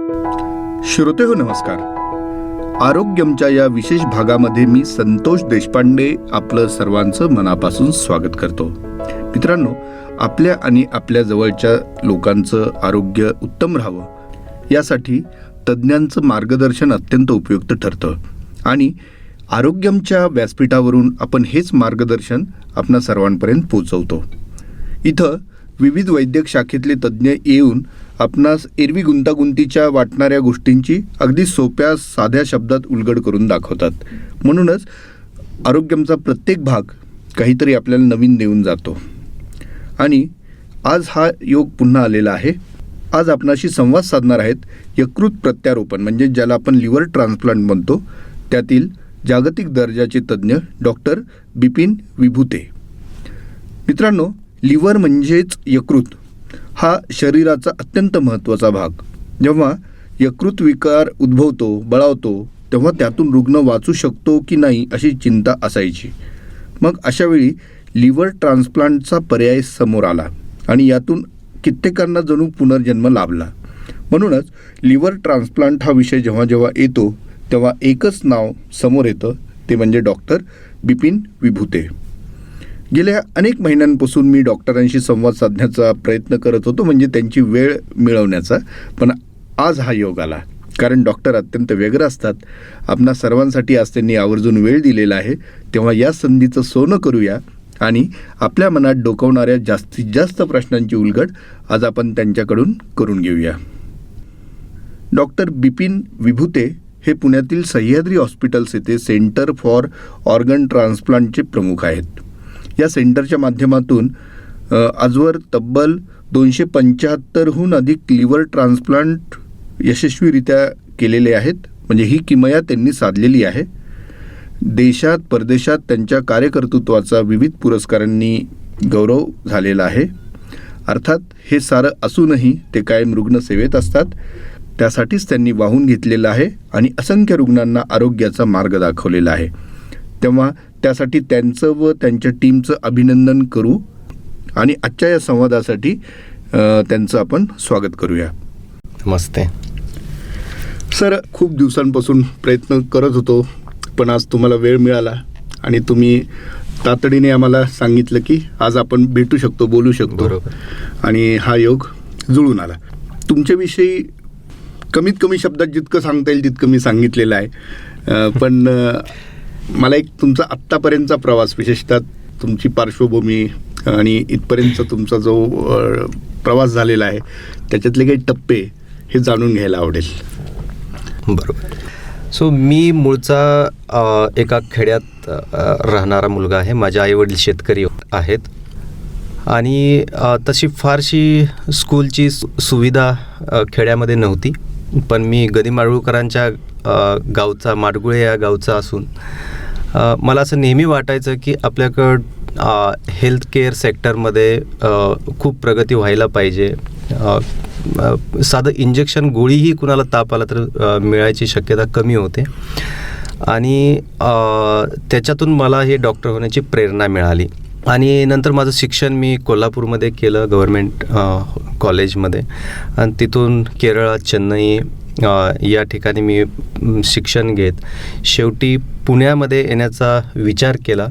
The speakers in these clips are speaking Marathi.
श्रोतेहो नमस्कार. आरोग्यमच्या या विशेष भागामध्ये मी संतोष देशपांडे आपलं सर्वांचं मनापासून स्वागत करतो. मित्रांनो, आपल्या आणि आपल्या जवळच्या लोकांचं आरोग्य उत्तम राहावं यासाठी तज्ज्ञांचं मार्गदर्शन अत्यंत उपयुक्त ठरतं आणि आरोग्यमच्या व्यासपीठावरून आपण हेच मार्गदर्शन आपणा सर्वांपर्यंत पोहोचवतो. इथं विविध वैद्यक शाखेतले तज्ज्ञ येऊन आपणास एरवी गुंतागुंतीच्या वाटणाऱ्या गोष्टींची अगदी सोप्या साध्या शब्दात उलगड करून दाखवतात. म्हणूनच आरोग्यमचा प्रत्येक भाग काहीतरी आपल्याला नवीन देऊन जातो. आणि आज हा योग पुन्हा आलेला आहे. आज आपणाशी संवाद साधणार आहेत यकृत प्रत्यारोपण म्हणजे ज्याला आपण लिव्हर ट्रान्सप्लांट म्हणतो त्यातील जागतिक दर्जाचे तज्ज्ञ डॉक्टर बिपिन विभुते. मित्रांनो, लिव्हर म्हणजेच यकृत हा शरीराचा अत्यंत महत्त्वाचा भाग. जेव्हा यकृत विकार उद्भवतो, बळावतो, तेव्हा त्यातून रुग्ण वाचू शकतो की नाही अशी चिंता असायची. मग अशावेळी लिव्हर ट्रान्सप्लांटचा पर्याय समोर आला आणि यातून कित्येकांना जणू पुनर्जन्म लाभला. म्हणूनच लिव्हर ट्रान्सप्लांट हा विषय जेव्हा जेव्हा येतो तेव्हा एकच नाव समोर येतं, ते म्हणजे डॉक्टर बिपिन विभुते. गेल्या अनेक महिन्यांपासून मी डॉक्टरांशी संवाद साधण्याचा प्रयत्न करत होतो, म्हणजे त्यांची वेळ मिळवण्याचा. पण आज हा योग आला, कारण डॉक्टर अत्यंत व्यग्र असतात. आपणा सर्वांसाठी आज त्यांनी आवर्जून वेळ दिलेला आहे. तेव्हा या संधीचं सोनं करूया आणि आपल्या मनात डोकावणाऱ्या जास्तीत जास्त प्रश्नांची उलगड आज आपण त्यांच्याकडून करून घेऊया. डॉक्टर बिपिन विभुते हे पुण्यातील सह्याद्री हॉस्पिटल्स येथे सेंटर फॉर ऑर्गन ट्रान्सप्लांटचे प्रमुख आहेत. या सेंटरच्या माध्यमातून आजवर तब्बल 275हून अधिक लिव्हर ट्रान्सप्लांट यशस्वीरित्या केलेले आहेत. म्हणजे ही किमया त्यांनी साधलेली आहे. देशात परदेशात त्यांच्या कार्यकर्तृत्वाचा विविध पुरस्कारांनी गौरव झालेला आहे. अर्थात हे सारं असूनही ते कायम रुग्णसेवेत असतात. त्यासाठीच त्यांनी वाहून घेतलेलं आहे आणि असंख्य रुग्णांना आरोग्याचा मार्ग दाखवलेला आहे. तेव्हा त्यासाठी त्यांचं व त्यांच्या टीमचं अभिनंदन करू आणि आजच्या या संवादासाठी त्यांचं आपण स्वागत करूया. नमस्ते सर. खूप दिवसांपासून प्रयत्न करत होतो, पण आज तुम्हाला वेळ मिळाला आणि तुम्ही तातडीने आम्हाला सांगितलं की आज आपण भेटू शकतो, बोलू शकतो. बरोबर. आणि हा योग जुळून आला. तुमच्याविषयी कमीत कमी शब्दात जितकं सांगता येईल तितकं मी सांगितलेलं आहे. पण मला एक तुमचा आत्तापर्यंतचा प्रवास, विशेषतः तुमची पार्श्वभूमी आणि इथपर्यंतचा तुमचा जो प्रवास झालेला आहे त्याच्यातले काही टप्पे हे जाणून घ्यायला आवडेल. बरोबर. सो मी मूळचा एका खेड्यात राहणारा मुलगा आहे. माझे आईवडील शेतकरी आहेत आणि तशी फारशी स्कूलची सुविधा खेड्यामध्ये नव्हती. पण मी गदी माडगुळकरांच्या गावचा, माडगुळे या गावचा असून मला असं नेहमी वाटायचं की आपल्याकडं हेल्थ केअर सेक्टरमध्ये खूप प्रगती व्हायला पाहिजे. साधं इंजेक्शन, गोळीही कुणाला ताप आला तर मिळायची शक्यता कमी होते आणि त्याच्यातून मला हे डॉक्टर होण्याची प्रेरणा मिळाली. आणि नंतर माझं शिक्षण मी कोल्हापूरमध्ये केलं, गव्हर्मेंट कॉलेजमध्ये. आणि तिथून केरळ, चेन्नई या ठिकाणी मी शिक्षण घेत शेवटी पुण्यामध्ये येण्याचा विचार केला.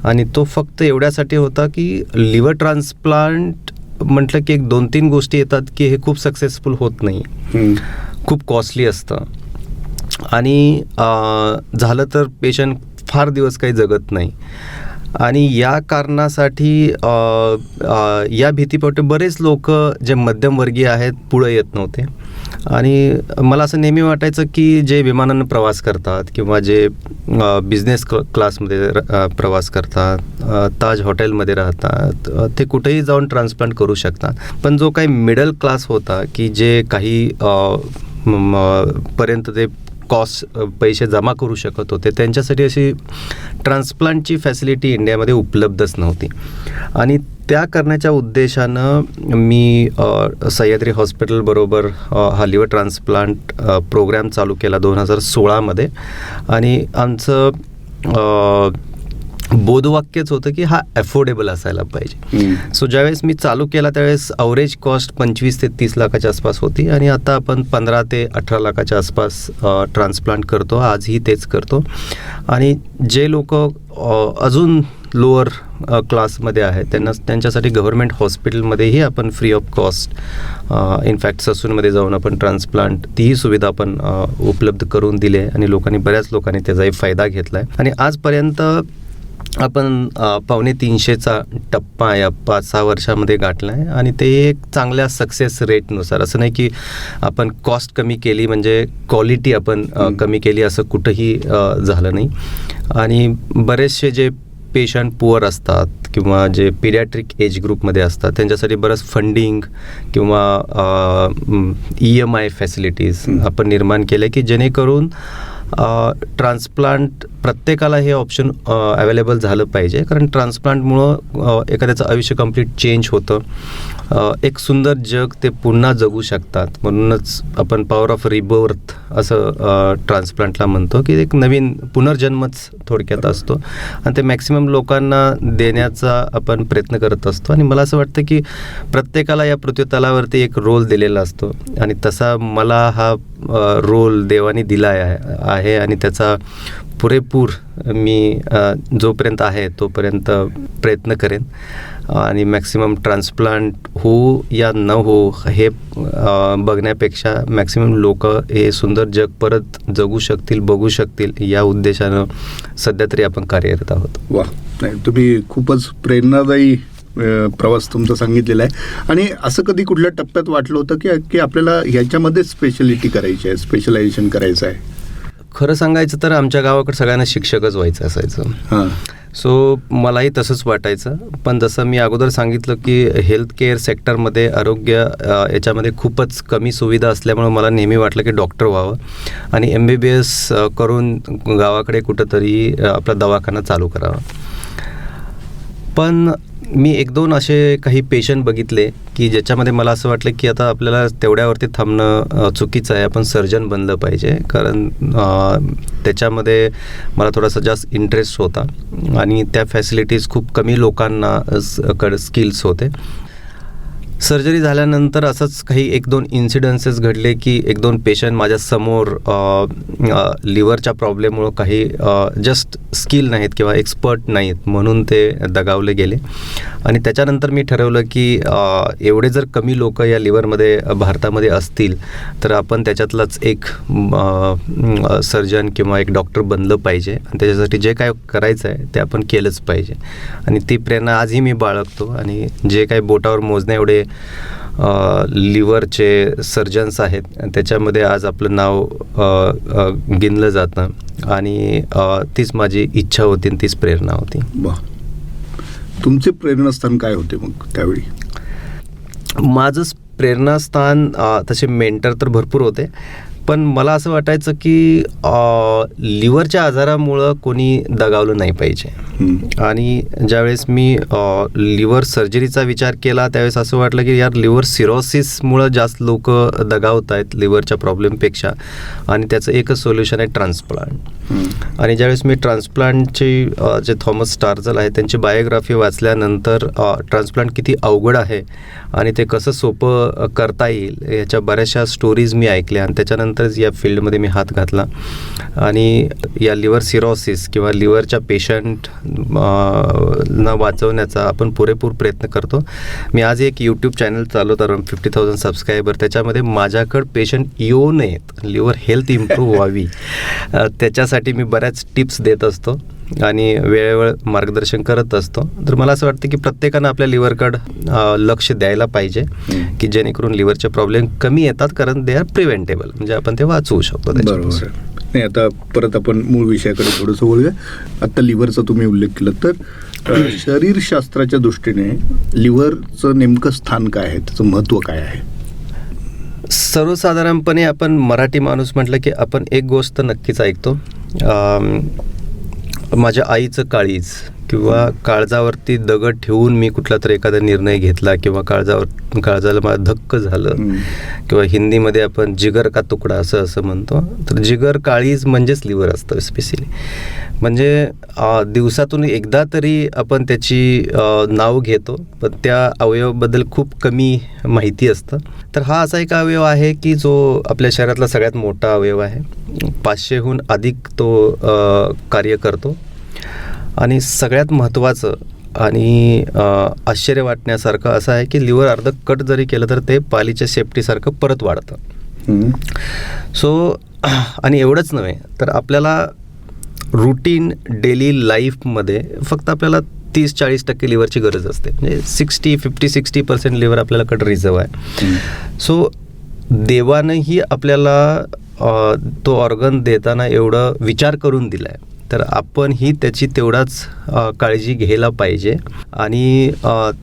आणि तो फक्त एवढ्यासाठी होता की लिव्हर ट्रान्सप्लांट म्हटलं की 1-2-3 गोष्टी येतात की हे खूप सक्सेसफुल होत नाही, खूप कॉस्टली असतं आणि झालं तर पेशंट फार दिवस काही जगत नाही. आणि या कारणासाठी या भीतीपोटी बरेच लोक जे मध्यमवर्गीय आहेत पुढे येत नव्हते. आणि मला असं नेहमी वाटायचं की जे विमानानं प्रवास करतात किंवा जे बिझनेस क्लासमध्ये प्रवास करतात, ताज हॉटेलमध्ये राहतात, ते कुठेही जाऊन ट्रान्सप्लांट करू शकतात. पण जो काही मिडल क्लास होता की जे काही पर्यंत ते पैसे जमा करू शकत होते, त्यांच्यासाठी अशी ट्रान्सप्लांटची फॅसिलिटी इंडियामध्ये उपलब्धच नव्हती. आणि त्या करण्याच्या उद्देशानं मी सह्याद्री हॉस्पिटलबरोबर हा लिव्हर ट्रान्सप्लांट प्रोग्रॅम चालू केला 2016मध्ये. आणि आमचं बोधवाक्यच होतं की हा अफोर्डेबल असायला पाहिजे. सो ज्यावेळेस मी चालू केला त्यावेळेस अवरेज कॉस्ट 25 ते 30 लाखाच्या आसपास होती आणि आता आपण 15 ते 18 लाखाच्या आसपास ट्रान्सप्लांट करतो. आजही तेच करतो. आणि जे लोक अजून लोअर क्लासमध्ये आहेत त्यांच्यासाठी गव्हर्मेंट हॉस्पिटलमध्येही आपण फ्री ऑफ कॉस्ट, इनफॅक्ट ससूनमध्ये जाऊन आपण ट्रान्सप्लांट तीही सुविधा आपण उपलब्ध करून दिली आहे आणि बऱ्याच लोकांनी त्याचाही फायदा घेतला आहे. आणि आजपर्यंत आपण 250चा टप्पा या 5-6 वर्षामध्ये गाठला आहे आणि ते एक चांगल्या सक्सेस रेटनुसार. असं नाही की आपण कॉस्ट कमी केली म्हणजे क्वालिटी आपण कमी केली, असं कुठंही झालं नाही. आणि बरेचसे जे पेशंट पुअर असतात किंवा जे पिडियाट्रिक एज ग्रुपमध्ये असतात त्यांच्यासाठी बरंच फंडिंग किंवा EMI फॅसिलिटीज आपण निर्माण केले की जेणेकरून ट्रान्सप्लांट प्रत्येकाला हे ऑप्शन अवेलेबल झालं पाहिजे. कारण ट्रान्सप्लांटमुळं एखाद्याचं आयुष्य कंप्लीट चेंज होतं. एक सुंदर जग ते पुन्हा जगू शकतात. म्हणूनच आपण पॉवर ऑफ रिबर्थ असं ट्रान्सप्लांटला म्हणतो की एक नवीन पुनर्जन्मच थोडक्यात असतो आणि ते मॅक्सिमम लोकांना देण्याचा आपण प्रयत्न करत असतो. आणि मला असं वाटतं की प्रत्येकाला या पृथ्वीतलावरती एक रोल दिलेला असतो आणि तसा मला हा रोल देवाने दिला आहे आणि त्याचा पुरेपूर मी जोपर्यंत आहे तोपर्यंत प्रयत्न करेन आणि मॅक्सिमम ट्रान्सप्लांट हो या न हो हे बघण्यापेक्षा मॅक्सिमम लोक हे सुंदर जग परत जगू शकतील, बघू शकतील या उद्देशानं सध्या तरी आपण कार्यरत आहोत. वा, नाही तुम्ही खूपच प्रेरणादायी प्रवास तुमचा सांगितलेला आहे. आणि असं कधी कुठल्या टप्प्यात वाटलं होतं की आपल्याला ह्याच्यामध्ये स्पेशलिटी करायची आहे, स्पेशलायझेशन करायचं आहे? खरं सांगायचं तर आमच्या गावाकडे सगळ्यांना शिक्षकच व्हायचं असायचं. सो मलाही तसंच वाटायचं. पण जसं मी अगोदर सांगितलं की हेल्थ केअर सेक्टरमध्ये आरोग्य याच्यामध्ये खूपच कमी सुविधा असल्यामुळं मला नेहमी वाटलं की डॉक्टर व्हावं आणि MBBS करून गावाकडे कुठंतरी आपला दवाखाना चालू करावा. पण मी 1-2 असे काही पेशंट बघितले की ज्याच्यामध्ये मला असं वाटलं की आता आपल्याला तेवढ्यावरती थांबणं चुकीचं आहे. आपण सर्जन बनलं पाहिजे. कारण त्याच्यामध्ये मला थोडासा जास्त इंटरेस्ट होता आणि त्या फॅसिलिटीज खूप कमी लोकांना स्किल्स होते. सर्जरी झाल्यानंतर असंच काही 1-2 इन्सिडन्सेस घडले की 1-2 पेशंट माझ्यासमोर लिव्हरच्या प्रॉब्लेममुळं काही जस्ट स्किल नाहीत किंवा एक्सपर्ट नाहीत म्हणून ते दगावले गेले. आणि त्याच्यानंतर मी ठरवलं की एवढे जर कमी लोक या लिव्हरमध्ये भारतामध्ये असतील तर आपण त्याच्यातलाच एक सर्जन किंवा एक डॉक्टर बनलं पाहिजे आणि त्याच्यासाठी जे काय करायचं आहे ते आपण केलंच पाहिजे. आणि ती प्रेरणा आजही मी बाळगतो आणि जे काही बोटावर मोजण्या एवढे लिव्हरचे सर्जन्स आहेत त्याच्यामध्ये आज आपलं नाव गिनलं जातं आणि तीच माझी इच्छा होती आणि तीच प्रेरणा होती. तुमचे प्रेरणास्थान काय होते मग त्यावेळी? माझं प्रेरणास्थान तसे मेंटर तर भरपूर होते पण मला असं वाटायचं की लिव्हरच्या आजारामुळं कोणी दगावलं नाही पाहिजे. आणि ज्यावेळेस मी लिव्हर सर्जरीचा विचार केला त्यावेळेस असं वाटलं की यार लिव्हर सिरोसिसमुळं जास्त लोक दगावत आहेत लिव्हरच्या प्रॉब्लेमपेक्षा आणि त्याचं एकच सोल्युशन आहे ट्रान्सप्लांट. आणि ज्यावेळेस मी ट्रान्सप्लांटची जे थॉमस स्टार्झल आहे त्यांची बायोग्राफी वाचल्यानंतर ट्रान्सप्लांट किती अवघड आहे आणि ते कसं सोपं करता येईल याच्या बऱ्याचशा स्टोरीज मी ऐकल्या आणि त्याच्यानंतरच या फील्डमध्ये मी हात घातला. आणि या लिव्हर सिरोसिस किंवा लिव्हरच्या पेशंट न वाचवण्याचा आपण पुरेपूर प्रयत्न करतो. मी आज एक यूट्यूब चॅनल चालवतो अराउंड 50,000 सबस्क्रायबर. त्याच्यामध्ये माझ्याकडं पेशंट येऊ नयेत, लिव्हर हेल्थ इम्प्रूव्ह व्हावी त्याच्यासाठी मी बऱ्याच टिप्स देत असतो आणि वेळेवेळ मार्गदर्शन करत असतो. तर मला असं वाटतं की प्रत्येकानं आपल्या लिव्हरकडं लक्ष द्यायला पाहिजे की जेणेकरून लिव्हरचे प्रॉब्लेम कमी येतात कारण दे आर प्रिव्हेंटेबल, म्हणजे आपण ते वाचवू शकतो. बरोबर. नाही, आता परत आपण मूळ विषयाकडे थोडंसं बोलूया. आता लिव्हरचा तुम्ही उल्लेख केला तर शरीरशास्त्राच्या दृष्टीने लिव्हरचं नेमकं स्थान काय आहे, त्याचं महत्त्व काय आहे? सर्वसाधारणपणे आपण मराठी माणूस म्हटलं की आपण एक गोष्ट नक्कीच ऐकतो, माझ्या आईचं काळीज किंवा काळजावरती दगड ठेवून मी कुठला तरी एखादा निर्णय घेतला किंवा काळजाला मला धक्क झालं किंवा हिंदीमध्ये आपण जिगर का तुकडा असं म्हणतो. तर जिगर काळीज म्हणजेच लिव्हर असतं स्पेशली. म्हणजे दिवसातून एकदा तरी आपण त्याची नाव घेतो, पण त्या अवयवाबद्दल खूप कमी माहिती असतं. तर हा असा एक अवयव आहे की जो आपल्या शरीरातला सगळ्यात मोठा अवयव आहे. 500हून अधिक तो कार्य करतो. आणि सगळ्यात महत्त्वाचं आणि आश्चर्य वाटण्यासारखं असं आहे की लिव्हर अर्ध कट जरी केलं तर ते पालीच्या शेपटीसारखं परत वाढतं. सो आणि एवढंच नव्हे तर आपल्याला रूटीन डेली लाईफमध्ये फक्त आपल्याला 30-40% लिव्हरची गरज असते. म्हणजे 50-60% लिव्हर आपल्याला कट रिझर्व आहे. सो देवानंही आपल्याला तो ऑर्गन देताना एवढं विचार करून दिला आहे, तर आपण ही त्याची तेवढाच काळजी घ्यायला पाहिजे. आणि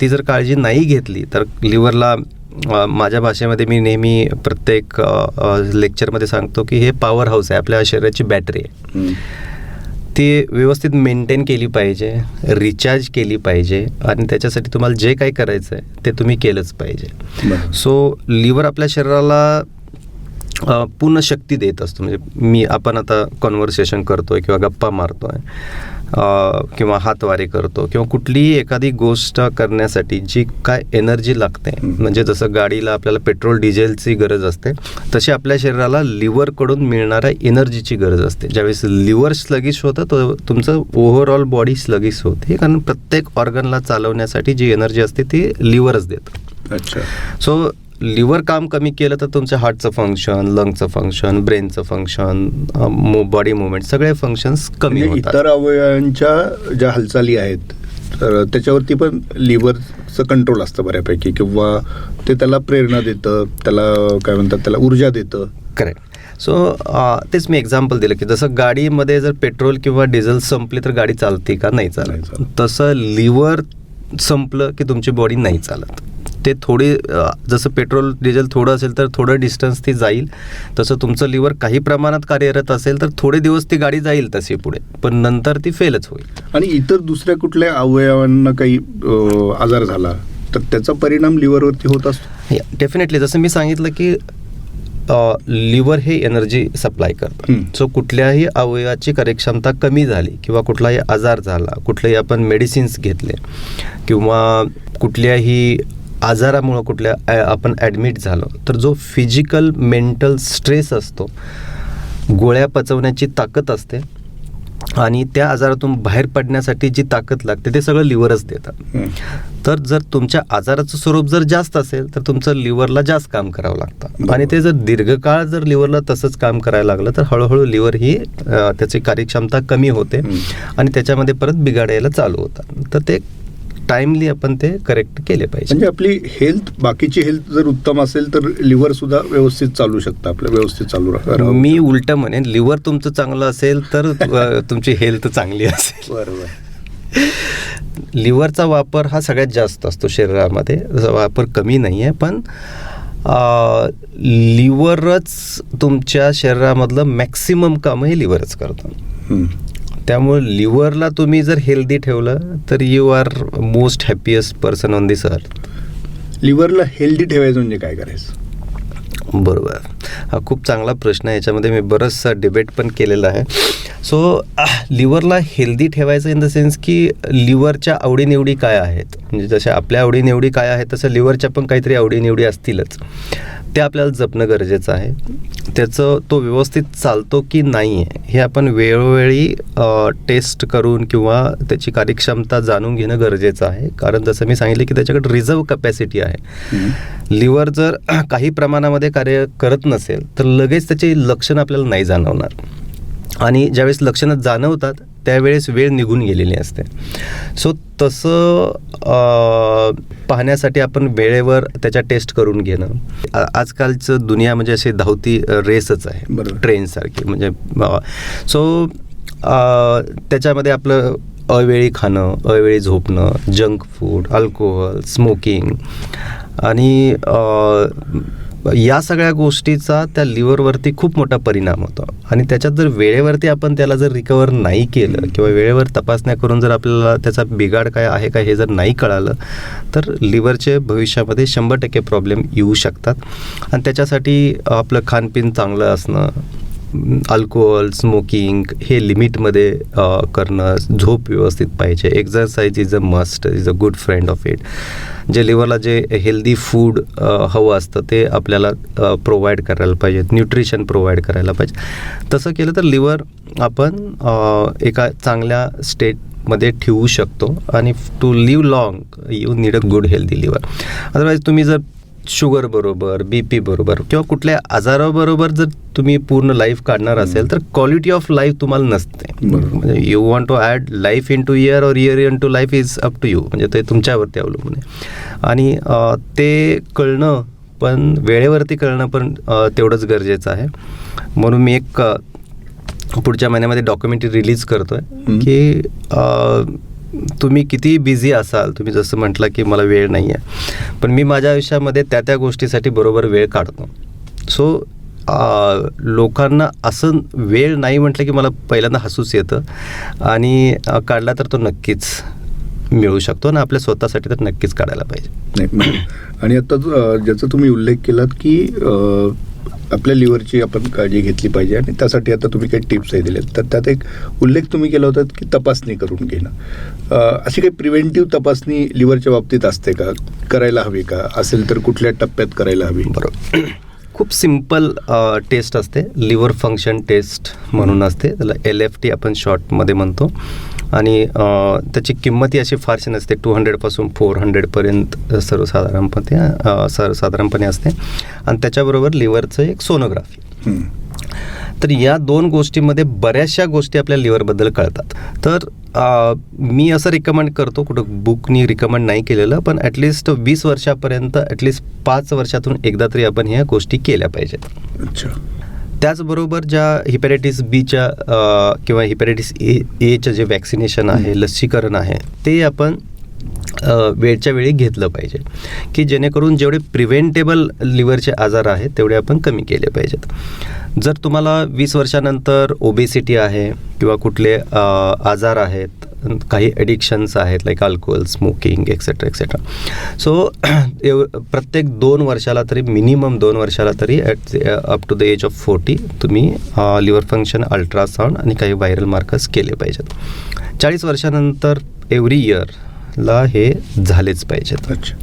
ती जर काळजी नाही घेतली तर लिव्हरला, माझ्या भाषेमध्ये मी नेहमी प्रत्येक लेक्चरमध्ये सांगतो की हे पॉवर हाऊस आहे, आपल्या शरीराची बॅटरी आहे. ती व्यवस्थित मेंटेन केली पाहिजे, रिचार्ज केली पाहिजे आणि त्याच्यासाठी तुम्हाला जे काही करायचं आहे ते तुम्ही केलंच पाहिजे. सो लिव्हर आपल्या शरीराला पूर्ण शक्ती देत असतो. म्हणजे आपण आता कॉन्व्हर्सेशन करतोय किंवा गप्पा मारतोय किंवा हातवारे करतो किंवा कुठलीही एखादी गोष्ट करण्यासाठी जी काय एनर्जी लागते, म्हणजे जसं गाडीला आपल्याला पेट्रोल डिझेलची गरज असते, तशी आपल्या शरीराला लिव्हरकडून मिळणाऱ्या एनर्जीची गरज असते. ज्यावेळेस लिव्हर स्लगिश होतं तर तुमचं ओव्हरऑल बॉडी स्लगिश होते, कारण प्रत्येक ऑर्गनला चालवण्यासाठी जी एनर्जी असते ती लिव्हरच देतं. अच्छा. सो लिव्हर काम कमी केलं तर तुमच्या हार्टचं फंक्शन, लंगचं फंक्शन, ब्रेनचं फंक्शन, बॉडी मुवमेंट सगळे फंक्शन्स कमी होतात. इतर अवयवांच्या ज्या हालचाली आहेत तर त्याच्यावरती पण लिव्हरचं कंट्रोल असतं बऱ्यापैकी, किंवा ते त्याला प्रेरणा देतं, त्याला काय म्हणतात, त्याला ऊर्जा देतं. करेक्ट. सो तेच मी एक्झाम्पल दिलं की जसं गाडीमध्ये जर पेट्रोल किंवा डिझेल संपली तर गाडी चालते का? नाही चालत. तसं लिव्हर संपलं की तुमची बॉडी नाही चालत. ते थोडी, जसं पेट्रोल डिझेल थोडं असेल तर थोडं डिस्टन्स ती जाईल, तसं तुमचं लिव्हर काही प्रमाणात कार्यरत असेल तर थोडे दिवस ती गाडी जाईल तशी पुढे, पण नंतर ती फेलच होईल. आणि इतर दुसऱ्या कुठल्या अवयवांना काही आजार झाला तर त्याचा परिणाम लिव्हरवरती होत असतो? डेफिनेटली. जसं मी सांगितलं की लिव्हर हे एनर्जी सप्लाय करतं. सो कुठल्याही अवयवाची कार्यक्षमता कमी झाली किंवा कुठलाही आजार झाला, कुठलेही आपण मेडिसिन्स घेतले किंवा कुठल्याही आजारामुळं आपण ॲडमिट झालो तर जो फिजिकल मेंटल स्ट्रेस असतो, गोळ्या पचवण्याची ताकद असते आणि त्या आजारातून बाहेर पडण्यासाठी जी ताकद लागते ते सगळं लिव्हरच देतं. तर जर तुमच्या आजाराचं स्वरूप जर जास्त असेल तर तुमचं लिव्हरला जास्त काम करावं लागतं. आणि ते जर दीर्घकाळ जर लिव्हरला तसंच काम करायला लागलं तर हळूहळू लिव्हर ही त्याची कार्यक्षमता कमी होते आणि त्याच्यामध्ये परत बिघाडायला चालू होतात. तर ते टाइमली आपण ते करेक्ट केले पाहिजे. म्हणजे आपली हेल्थ, बाकीची हेल्थ जर उत्तम असेल तर लिव्हर सुद्धा व्यवस्थित चालू शकतं, आपलं व्यवस्थित चालू राहतं. मी उलट म्हणेन, लिव्हर तुमचं चांगलं असेल तर तुमची हेल्थ चांगली असेल. बरोबर. लिव्हरचा वापर हा सगळ्यात जास्त असतो शरीरामध्ये, वापर कमी नाही आहे, पण लिव्हरच तुमच्या शरीरामधलं मॅक्सिमम कामं हे लिव्हरच करतं. त्यामुळे लिव्हरला तुम्ही जर हेल्दी ठेवलं तर you are most happiest person on this earth. लिव्हरला हेल्दी ठेवायचं म्हणजे काय करायचं? बरोबर, हा खूप चांगला प्रश्न आहे. याच्यामध्ये मी बरंचसा डिबेट पण केलेला आहे. सो लिव्हरला हेल्दी ठेवायचं इन द सेन्स की लिव्हरच्या आवडीनिवडी काय आहेत, म्हणजे जशा आपल्या आवडीनिवडी काय आहेत तसं लिव्हरच्या पण काहीतरी आवडीनिवडी असतीलच. ते आपल्याला जपणं गरजेचं आहे. त्याचं तो व्यवस्थित चालतो की नाही आहे हे आपण वेळोवेळी टेस्ट करून किंवा त्याची कार्यक्षमता जाणून घेणं गरजेचं आहे. कारण जसं मी सांगितलं की त्याच्याकडे रिझर्व कपॅसिटी आहे. लिव्हर जर काही प्रमाणामध्ये कार्य करत नसेल तर लगेच त्याचे लक्षणं आपल्याला नाही जाणवणार आणि ज्यावेळेस लक्षणं जाणवतात त्यावेळेस वेळ निघून गेलेली असते. सो तसं पाहण्यासाठी आपण वेळेवर त्याच्या टेस्ट करून घेणं. आजकालचं दुनिया म्हणजे अशी धावती रेसच आहे, ट्रेनसारखी. म्हणजे सो त्याच्यामध्ये आपलं अवेळी खाणं, अवेळी झोपणं, जंक फूड, अल्कोहोल, स्मोकिंग आणि या सगळ्या गोष्टीचा त्या लिव्हरवरती खूप मोठा परिणाम होतो. आणि त्याच्यात जर वेळेवरती आपण त्याला जर रिकवर नाही केलं किंवा वेळेवर तपासण्या करून जर आपल्याला त्याचा बिघाड काय आहे का हे जर नाही कळालं तर लिव्हरचे भविष्यामध्ये 100% प्रॉब्लेम येऊ शकतात. आणि त्याच्यासाठी आपलं खानपिन चांगलं असणं, अल्कोहोल, स्मोकिंग हे लिमिटमध्ये करणं, झोप व्यवस्थित पाहिजे, exercise is a must, is a good friend of it. जे लिव्हरला जे हेल्दी फूड हवं असतं ते आपल्याला प्रोव्हाइड करायला पाहिजे, न्यूट्रिशन प्रोव्हाइड करायला पाहिजे. तसं केलं तर लिव्हर आपण एका चांगल्या स्टेटमध्ये ठेवू शकतो. आणि to live long you need a good healthy liver. Otherwise तुम्ही जर शुगर बरोबर, BP बरोबर किंवा कुठल्या आजाराबरोबर जर तुम्ही पूर्ण लाईफ काढणार असेल तर क्वालिटी ऑफ लाईफ तुम्हाला नसते. म्हणजे you want to add life in to year और year in to life is up to you. म्हणजे ते तुमच्यावरती अवलंबून आहे. आणि ते कळणं पण वेळेवरती कळणं पण तेवढंच गरजेचं आहे. म्हणून मी एक पुढच्या महिन्यामध्ये डॉक्युमेंटरी रिलीज करतो आहे की तुम्ही किती बिझी असाल, तुम्ही जसं म्हटलं की मला वेळ नाही आहे, पण मी माझ्या आयुष्यामध्ये त्या गोष्टीसाठी बरोबर वेळ काढतो. सो लोकांना असं वेळ नाही म्हटलं की मला पहिल्यांदा हसूच येतं. आणि काढला तर तो नक्कीच मिळू शकतो आणि आपल्या स्वतःसाठी तर नक्कीच काढायला पाहिजे. नाही. आणि आता ज्याचा तुम्ही उल्लेख केलात की आपल्या लिव्हरची आपण काळजी घेतली पाहिजे आणि त्यासाठी आता तुम्ही काही टिप्सही दिल्यात, तर त्यात एक उल्लेख तुम्ही केला होता की तपासणी करून घेणं. अशी काही प्रिव्हेंटिव्ह तपासणी लिव्हरच्या बाबतीत असते का, करायला हवी का, असेल तर कुठल्या टप्प्यात करायला हवी? बरोबर. खूप सिम्पल टेस्ट असते, लिव्हर फंक्शन टेस्ट म्हणून असते, त्याला LFT आपण शॉर्टमध्ये म्हणतो. आणि त्याची किंमतही अशी फारशी नसते, 200पासून 400पर्यंत सर्वसाधारणपणे असते. आणि त्याच्याबरोबर लिव्हरचं एक सोनोग्राफी. तर या 2 गोष्टीमध्ये बऱ्याचशा गोष्टी आपल्या लिव्हरबद्दल कळतात. तर मी असं रिकमेंड करतो, कुठं बुकनी रिकमेंड नाही केलेलं, पण ॲटलिस्ट 20 वर्षापर्यंत ॲटलिस्ट 5 वर्षातून एकदा तरी आपण ह्या गोष्टी केल्या पाहिजेत. अच्छा. त्याचबरोबर ज्या हिपॅटायटिस बीच्या किंवा हिपॅटायटिस एचं जे वॅक्सिनेशन आहे, लसीकरण आहे, ते आपण वेळच्या वेळी घेतलं पाहिजे की जेणेकरून जेवढे प्रिव्हेंटेबल लिव्हरचे आजार आहेत तेवढे आपण कमी केले पाहिजेत. जर तुम्हाला 20 वर्षानंतर ओबेसिटी आहे किंवा कुठले आजार आहेत, काही ॲडिक्शन्स आहेत like alcohol, smoking etcetera etcetera, so प्रत्येक 2 वर्षाला तरी, मिनिमम 2 वर्षाला तरी up to the age of 40 तुम्ही लिव्हर फंक्शन अल्ट्रासाऊंड आणि काही व्हायरल मार्कर्स केले पाहिजेत. 40 वर्षानंतर एव्हरी इयरला हे झालेच पाहिजेत. अच्छा.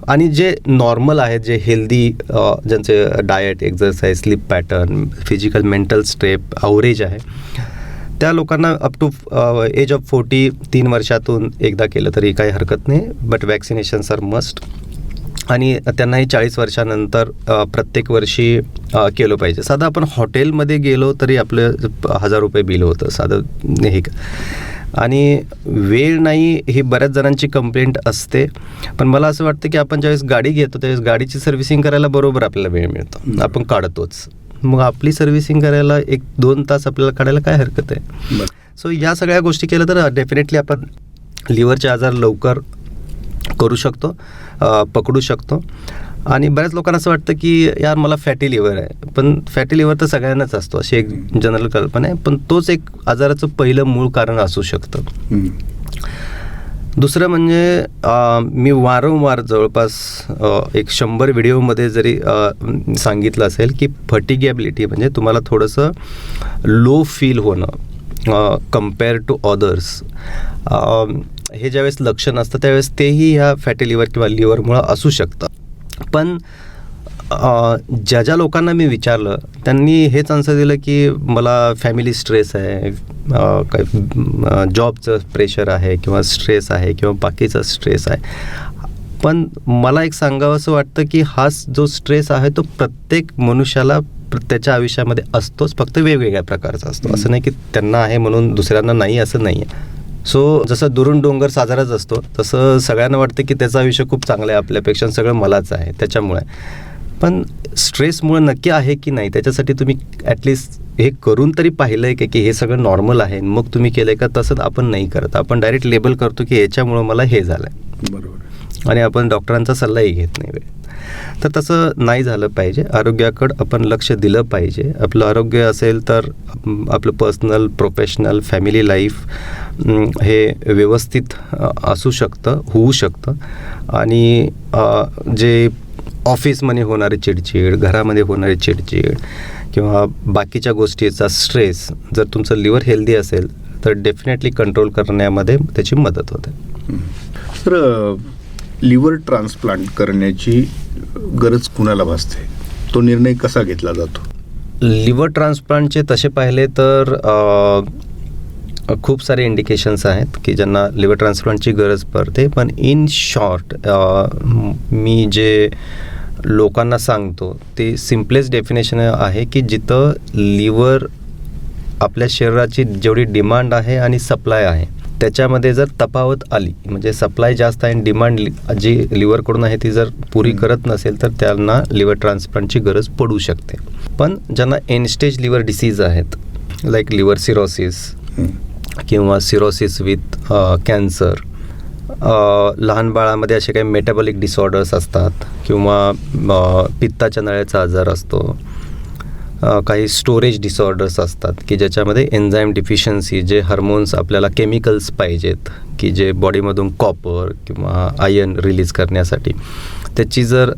आणि जे नॉर्मल आहेत, जे हेल्दी, ज्यांचे diet, exercise, sleep pattern, physical mental step average आहे, त्या लोकांना अप टू एज ऑफ 40 3 वर्षातून एकदा केलं तरी काही हरकत नाही. But vaccinations are must. आणि त्यांनाही 40 वर्षानंतर प्रत्येक वर्षी केलं पाहिजे. साधं आपण हॉटेलमध्ये गेलो तरी आपलं 1000 रुपये बिल होतं साधं हे. आणि वेळ नाही ही बऱ्याच जणांची कंप्लेंट असते, पण मला असं वाटतं की आपण ज्यावेळेस गाडी घेतो त्यावेळेस गाडीची सर्व्हिसिंग करायला बरोबर आपल्याला वेळ मिळतो, आपण काढतोच. मग आपली सर्व्हिसिंग करायला 1-2 तास आपल्याला काढायला काय हरकत आहे. सो या सगळ्या गोष्टी केल्या तर डेफिनेटली आपण लिव्हरचे आजार लवकर करू शकतो, पकडू शकतो. आणि बऱ्याच लोकांना असं वाटतं की यार मला फॅटी लिव्हर आहे, पण फॅटी लिव्हर तर सगळ्यांनाच असतो अशी एक जनरल कल्पना आहे, पण तोच एक आजाराचं पहिलं मूळ कारण असू शकतं. दुसरं म्हणजे मी वारंवार जवळपास 100 व्हिडिओमध्ये जरी सांगितलं असेल की फटिगॅबिलिटी म्हणजे तुम्हाला थोडंसं लो फील होणं कम्पेअर टू अदर्स, हे ज्यावेळेस लक्षण असतं त्यावेळेस तेही ह्या फॅटी लिव्हर किंवा लिव्हरमुळं असू शकतं. पण ज्या लोकांना मी विचारलं त्यांनी हेच आन्सर दिलं की मला फॅमिली स्ट्रेस आहे, काय जॉबचं प्रेशर आहे किंवा स्ट्रेस आहे किंवा बाकीचा स्ट्रेस आहे. पण मला एक सांगावं असं वाटतं की हा जो स्ट्रेस आहे तो प्रत्येक मनुष्याला त्याच्या आयुष्यामध्ये असतोच, फक्त वेगवेगळ्या प्रकारचा असतो. असं नाही की त्यांना आहे म्हणून दुसऱ्यांना नाही, असं नाही आहे. सो जसं दुरून डोंगर साजाराच असतो तसं सगळ्यांना वाटतं की त्याचं आयुष्य खूप चांगलं आहे, आपल्यापेक्षा सगळं मलाच आहे त्याच्यामुळे. पण स्ट्रेसमुळे नक्की आहे की नाही त्याच्यासाठी तुम्ही ॲटलिस्ट हे करून तरी पाहिलं आहे की हे सगळं नॉर्मल आहे, मग तुम्ही केलं आहे का. तसं आपण नाही करत, आपण डायरेक्ट लेबल करतो की याच्यामुळं मला हे झालं आहे. बरोबर. आणि आपण डॉक्टरांचा सल्लाही घेत नाही वेळ. तर तसं नाही झालं पाहिजे. आरोग्याकडं आपण लक्ष दिलं पाहिजे. आपलं आरोग्य असेल तर आपलं पर्सनल, प्रोफेशनल, फॅमिली लाईफ हे व्यवस्थित असू शकतं, होऊ शकतं. आणि जे ऑफिसमध्ये होणारी चिडचिड, घरामध्ये होणारी चिडचिड किंवा बाकीच्या गोष्टीचा स्ट्रेस, जर तुमचं लिव्हर हेल्दी असेल तर डेफिनेटली कंट्रोल करण्यामध्ये त्याची मदत होते. तर लिव्हर ट्रान्सप्लांट करण्याची गरज कुणाला भासते, तो निर्णय कसा घेतला जातो? लिव्हर ट्रान्सप्लांटचे तसे पाहिले तर खूप सारे इंडिकेशन्स आहेत की ज्यांना लिव्हर ट्रान्सप्लांटची गरज पडते. पण इन शॉर्ट मी जे लोकांना सांगतो ते सिम्पलेस्ट डेफिनेशन आहे की जिथं लिव्हर आपल्या शरीराची जेवढी डिमांड आहे आणि सप्लाय आहे त्याच्यामध्ये जर तफावत आली, म्हणजे सप्लाय जास्त आहे आणि डिमांड जी लिव्हरकडून आहे ती जर पुरी करत नसेल तर त्यांना लिव्हर ट्रान्सप्लांटची गरज पडू शकते. पण ज्यांना एंड स्टेज लिव्हर डिसीज आहेत, लाईक लिव्हर सिरोसिस किंवा सिरोसिस विथ कॅन्सर, लहान बाळामध्ये असे काही मेटाबॉलिक डिसऑर्डर्स असतात किंवा पित्ताच्या नळ्याचा आजार असतो, काही स्टोरेज डिसऑर्डर्स असतात की ज्याच्यामध्ये एन्झाईम डिफिशियन्सी, जे हार्मोन्स आपल्याला केमिकल्स पाहिजेत की जे बॉडीमधून कॉपर किंवा आयर्न रिलीज करण्यासाठी, त्याची जर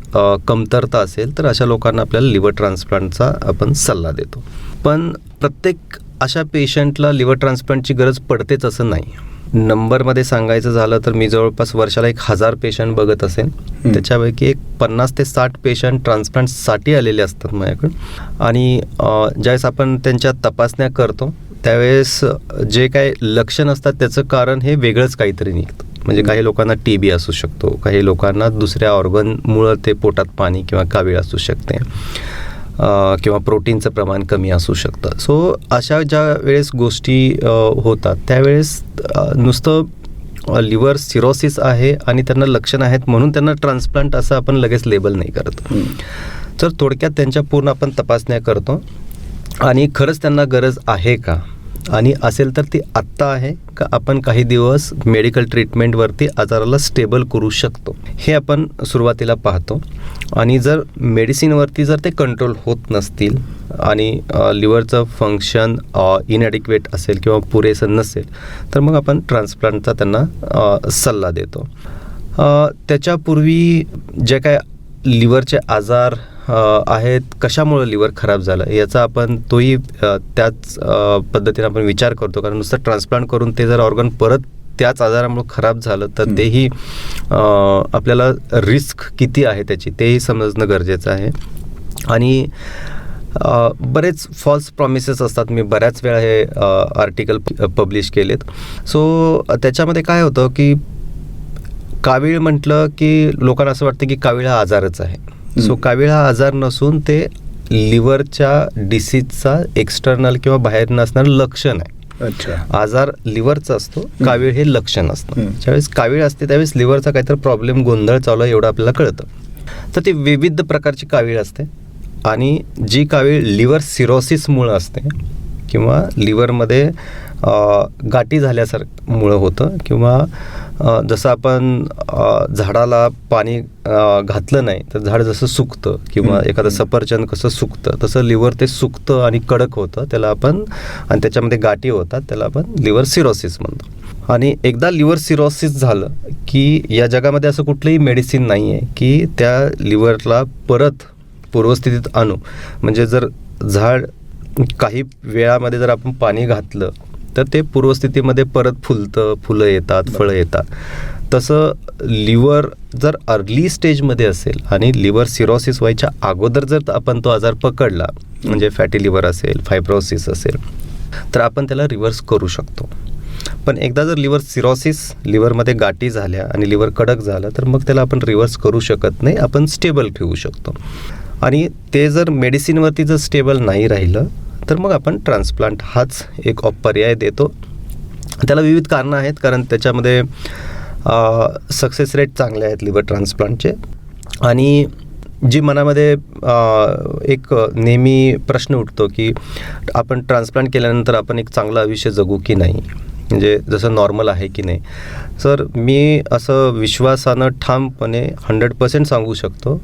कमतरता असेल तर अशा लोकांना आपल्याला लिव्हर ट्रान्सप्लांटचा आपण सल्ला देतो. पण प्रत्येक अशा पेशंटला लिव्हर ट्रान्सप्लांटची गरज पडतेच असं नाही. नंबरमध्ये सांगायचं झालं तर मी जवळपास वर्षाला 1000 पेशंट बघत असेन, त्याच्यापैकी एक 50 ते 60 पेशंट ट्रान्सप्लांटसाठी आलेले असतात माझ्याकडे. आणि ज्यावेळेस आपण त्यांच्या तपासण्या करतो त्यावेळेस जे काही लक्षण असतात त्याचं कारण हे वेगळंच काहीतरी निघतं. म्हणजे काही लोकांना TB असू शकतो, काही लोकांना दुसऱ्या ऑर्गनमुळं ते पोटात पाणी किंवा कावीळ असू शकते, किंवा प्रोटीनचं प्रमाण कमी असू शकतं. सो अशा ज्या वेळेस गोष्टी होतात त्यावेळेस नुसतं लिव्हर सिरोसिस आहे आणि त्यांना लक्षण आहेत म्हणून त्यांना ट्रान्सप्लांट असं आपण लगेच लेबल नाही करत. तर थोडक्यात त्यांच्या पूर्ण आपण तपासण्या करतो आणि खरंच त्यांना गरज आहे का, आणि असेल तर ती आत्ता आहे का आपण काही दिवस मेडिकल ट्रीटमेंटवरती आजाराला स्टेबल करू शकतो, हे आपण सुरुवातीला पाहतो. आणि जर मेडिसिनवरती जर ते कंट्रोल होत नसतील आणि लिव्हरचं फंक्शन इनॲडिक्वेट असेल किंवा पुरेसं नसेल तर मग आपण ट्रान्सप्लांटचा त्यांना सल्ला देतो. त्याच्यापूर्वी जे काय लिव्हरचे आजार आहेत, कशामुळे लिव्हर खराब झालं याचा आपण तोही त्याच पद्धतीने आपण विचार करतो. कारण नुसतं ट्रान्सप्लांट करून ते जर ऑर्गन परत त्याच आजारामुळे खराब झालं तर तेही आपल्याला रिस्क किती आहे त्याची तेही समजणं गरजेचं आहे. आणि बरेच फॉल्स प्रॉमिसेस असतात. मी बऱ्याच वेळा हे आर्टिकल पब्लिश केलेत. सो त्याच्यामध्ये काय होतं की कावीळ म्हटलं की लोकांना असं वाटतं की कावीळ हा आजारच आहे. सो कावीळ हा आजार नसून ते लिव्हरच्या डिसीजचा एक्सटर्नल किंवा बाहेर नसणारं लक्षण आहे. आजार लिव्हरचा असतो, कावीळ हे लक्षण असतं. ज्यावेळेस कावीळ असते त्यावेळेस लिव्हरचा काहीतरी प्रॉब्लेम गोंधळ चालू आहे एवढं आपल्याला कळतं. तर ती विविध प्रकारची कावीळ असते आणि जी कावीळ लिव्हर सिरोसिसमुळं असते किंवा लिव्हरमध्ये गाठी झाल्यासारखं होतं किंवा जसं आपण झाडाला पाणी घातलं नाही तर झाड जसं सुकतं किंवा एखादं सफरचंद कसं सुकतं तसं लिव्हर ते सुकतं आणि कडक होतं, त्याला आपण, आणि त्याच्यामध्ये गाठी होतात, त्याला आपण लिव्हर सिरोसिस म्हणतो. आणि एकदा लिव्हर सिरोसिस झालं की या जगामध्ये असं कुठलंही मेडिसिन नाही आहे की त्या लिव्हरला परत पूर्वस्थितीत आणू. म्हणजे जर झाड काही वेळामध्ये जर आपण पाणी घातलं तर ते पूर्वस्थितीमध्ये परत फुलतं, फुलं येतात, फळं येतात. तसं लिव्हर जर अर्ली स्टेजमध्ये असेल आणि लिव्हर सिरोसिस व्हायच्या अगोदर जर आपण तो आजार पकडला, म्हणजे फॅटी लिव्हर असेल, फायब्रोसिस असेल, तर आपण त्याला रिव्हर्स करू शकतो. पण एकदा जर लिव्हर सिरोसिस, लिव्हरमध्ये गाठी झाल्या आणि लिव्हर कडक झालं तर मग त्याला आपण रिव्हर्स करू शकत नाही, आपण स्टेबल ठेवू शकतो. आणि ते जर मेडिसिनवरती जर स्टेबल नाही राहिलं तर मग आपण ट्रान्सप्लांट हाच एक पर्याय देतो. त्याला विविध कारणं आहेत, कारण त्याच्यामध्ये सक्सेस रेट चांगले आहेत लिव्हर ट्रान्सप्लांटचे. आणि जी मनामध्ये एक नेहमी प्रश्न उठतो की आपण ट्रान्सप्लांट केल्यानंतर आपण एक चांगलं आयुष्य जगू की नाही, म्हणजे जसं नॉर्मल आहे की नाही. सर मी असं विश्वासानं ठामपणे 100% सांगू शकतो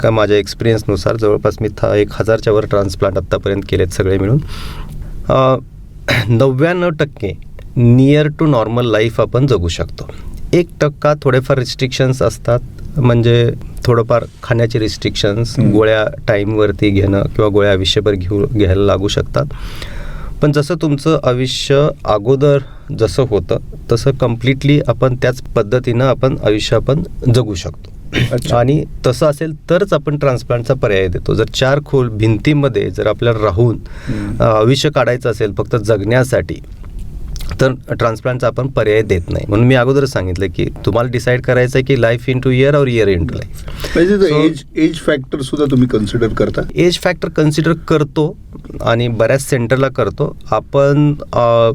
का माझ्या एक्सपिरियन्सनुसार जवळपास मी 1000च्या वर ट्रान्सप्लांट आत्तापर्यंत केलेत सगळे मिळून. 99% नियर टू नॉर्मल लाईफ आपण जगू शकतो. 1% थोडेफार रिस्ट्रिक्शन्स असतात, म्हणजे थोडंफार खाण्याचे रिस्ट्रिक्शन्स, गोळ्या टाईमवरती घेणं किंवा गोळ्या आयुष्यभर घ्यायला लागू शकतात. पण जसं तुमचं आयुष्य अगोदर जसं होतं तसं कम्प्लिटली आपण त्याच पद्धतीनं आपण आयुष्य आपण जगू शकतो. अच्छा. आणि तसं असेल तरच आपण ट्रान्सप्लांटचा पर्याय देतो. जर 4 खोल भिंतीमध्ये जर आपल्याला राहून आयुष्य काढायचं असेल फक्त जगण्यासाठी, तर ट्रान्सप्लांटचा आपण पर्याय देत नाही. म्हणून मी अगोदरच सांगितलं की तुम्हाला डिसाईड करायचं आहे की लाईफ इन टू इयर और year in to life. Age factor सुद्धा तुम्ही कन्सिडर करता? एज फॅक्टर कन्सिडर करतो आणि बऱ्याच सेंटरला करतो आपण.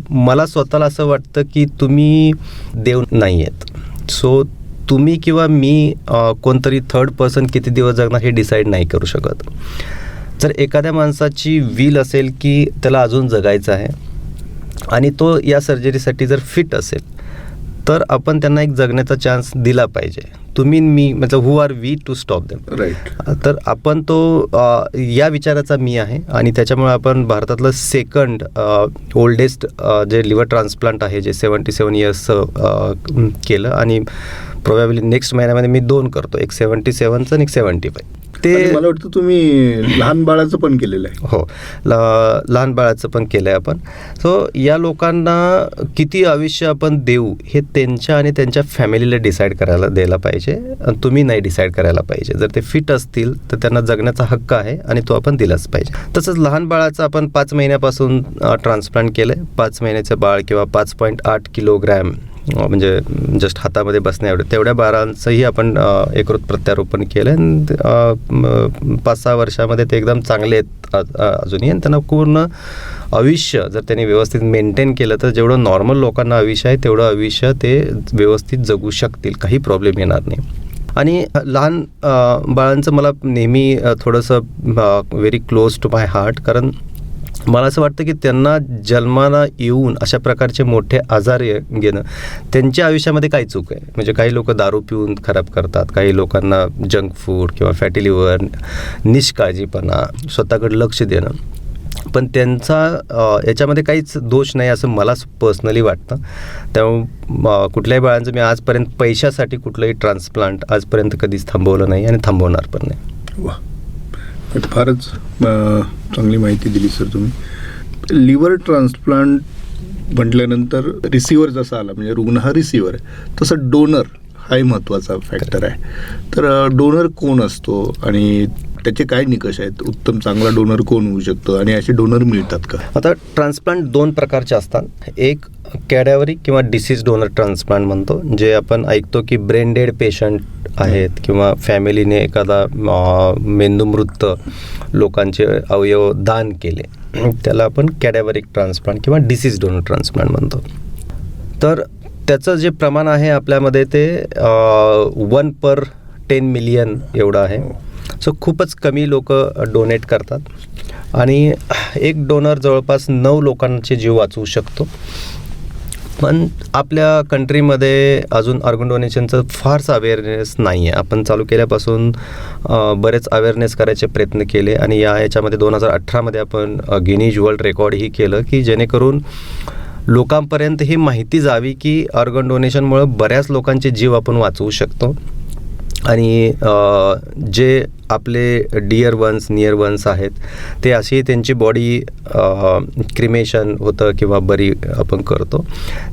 मला स्वतःला असं वाटतं की तुम्ही देव नाही आहेत. सो तुम्ही किंवा मी कोणतरी थर्ड पर्सन किती दिवस जगणार हे डिसाईड नाही करू शकत. जर एखाद्या माणसाची विल असेल की त्याला अजून जगायचं आहे आणि तो या सर्जरीसाठी जर फिट असेल तर आपण त्यांना एक जगण्याचा चान्स दिला पाहिजे. तुम्ही मी म्हणजे who are we to stop them, right. तर आपण तो या विचाराचा मी आहे. आणि त्याच्यामुळे आपण भारतातलं सेकंड ओल्डेस्ट जे लिव्हर ट्रान्सप्लांट आहे जे 77 इयर्स केलं. आणि प्रोबॅबली नेक्स्ट महिन्यामध्ये मी 2 करतो, एक 77चं आणि एक 75. आणि मला वाटतं तुम्ही लहान बाळाचं पण केलेलं आहे. हो, लहान बाळाचं पण केलं आहे आपण. सो या लोकांना किती आयुष्य आपण देऊ हे त्यांच्या आणि त्यांच्या फॅमिलीला डिसाईड करायला द्यायला पाहिजे. तुम्ही नाही डिसाईड करायला पाहिजे. जर ते फिट असतील तर त्यांना जगण्याचा हक्क आहे आणि तो आपण दिलाच पाहिजे. तसंच लहान बाळाचं आपण 5 महिन्यापासून ट्रान्सप्लांट केलं आहे. 5 महिन्याचं बाळ किंवा 5.8 किलोग्रॅम म्हणजे जस्ट हातामध्ये बसण्या तेवढ्या बाळांचंही आपण यकृत प्रत्यारोपण केलं आहे. 5-6 वर्षामध्ये ते एकदम चांगले आहेत अजूनही. आणि त्यांना पूर्ण आयुष्य जर त्यांनी व्यवस्थित मेंटेन केलं तर जेवढं नॉर्मल लोकांना आयुष्य आहे तेवढं आयुष्य ते व्यवस्थित जगू शकतील, काही प्रॉब्लेम येणार नाही. आणि लहान बाळांचं मला नेहमी थोडंसं very close to my heart, कारण मला असं वाटतं की त्यांना जन्माला येऊन अशा प्रकारचे मोठे आजार घेणं त्यांच्या आयुष्यामध्ये काय चूक आहे. म्हणजे काही लोक दारू पिऊन खराब करतात, काही लोकांना जंक फूड किंवा फॅटी लिव्हर, निष्काळजीपणा, स्वतःकडे लक्ष देणं, पण त्यांचा याच्यामध्ये काहीच दोष नाही असं मला पर्सनली वाटतं. त्यामुळे कुठल्याही बाळांचं मी आजपर्यंत पैशासाठी कुठलंही ट्रान्सप्लांट आजपर्यंत कधीच थांबवलं नाही आणि थांबवणार पण नाही. वा, फारच चांगली माहिती दिली सर तुम्ही. लिव्हर ट्रान्सप्लांट म्हटल्यानंतर रिसिव्हर जसा आला, म्हणजे रुग्ण हा रिसिव्हर आहे, तसं डोनर हाही महत्त्वाचा फॅक्टर आहे. तर डोनर कोण असतो आणि त्याचे काय निकष आहेत? उत्तम चांगला डोनर कोण होऊ शकतो आणि असे डोनर मिळतात का? आता ट्रान्सप्लांट 2 प्रकारचे असतात. एक कॅडॅव्हरिक किंवा डिसीज डोनर ट्रान्सप्लांट म्हणतो, जे आपण ऐकतो की ब्रेन डेड पेशंट आहेत किंवा फॅमिलीने एखादा मेंदूमृत लोकांचे अवयव दान केले, त्याला आपण कॅडॅव्हरिक ट्रान्सप्लांट किंवा डिसीज डोनर ट्रान्सप्लांट म्हणतो. तर त्याचं जे प्रमाण आहे आपल्यामध्ये ते 1/10 मिलियन एवढं आहे. सो खूपच कमी लोक डोनेट करतात आणि एक डोनर जवळपास 9 लोकांचे जीव वाचवू शकतो. पण आपल्या कंट्रीमध्ये अजून ऑर्गन डोनेशनचं फारसं अवेअरनेस नाही आहे. आपण चालू केल्यापासून बरेच अवेअरनेस करायचे प्रयत्न केले आणि याच्यामध्ये 2018मध्ये आपण गिनीज वर्ल्ड रेकॉर्डही केलं की जेणेकरून लोकांपर्यंत ही माहिती जावी की ऑर्गन डोनेशनमुळं बऱ्याच लोकांचे जीव आपण वाचवू शकतो. आणि जे आपले डिअर वन्स, नियर वन्स आहेत ते अशी त्यांची बॉडी क्रिमेशन होतं किंवा बरी आपण करतो.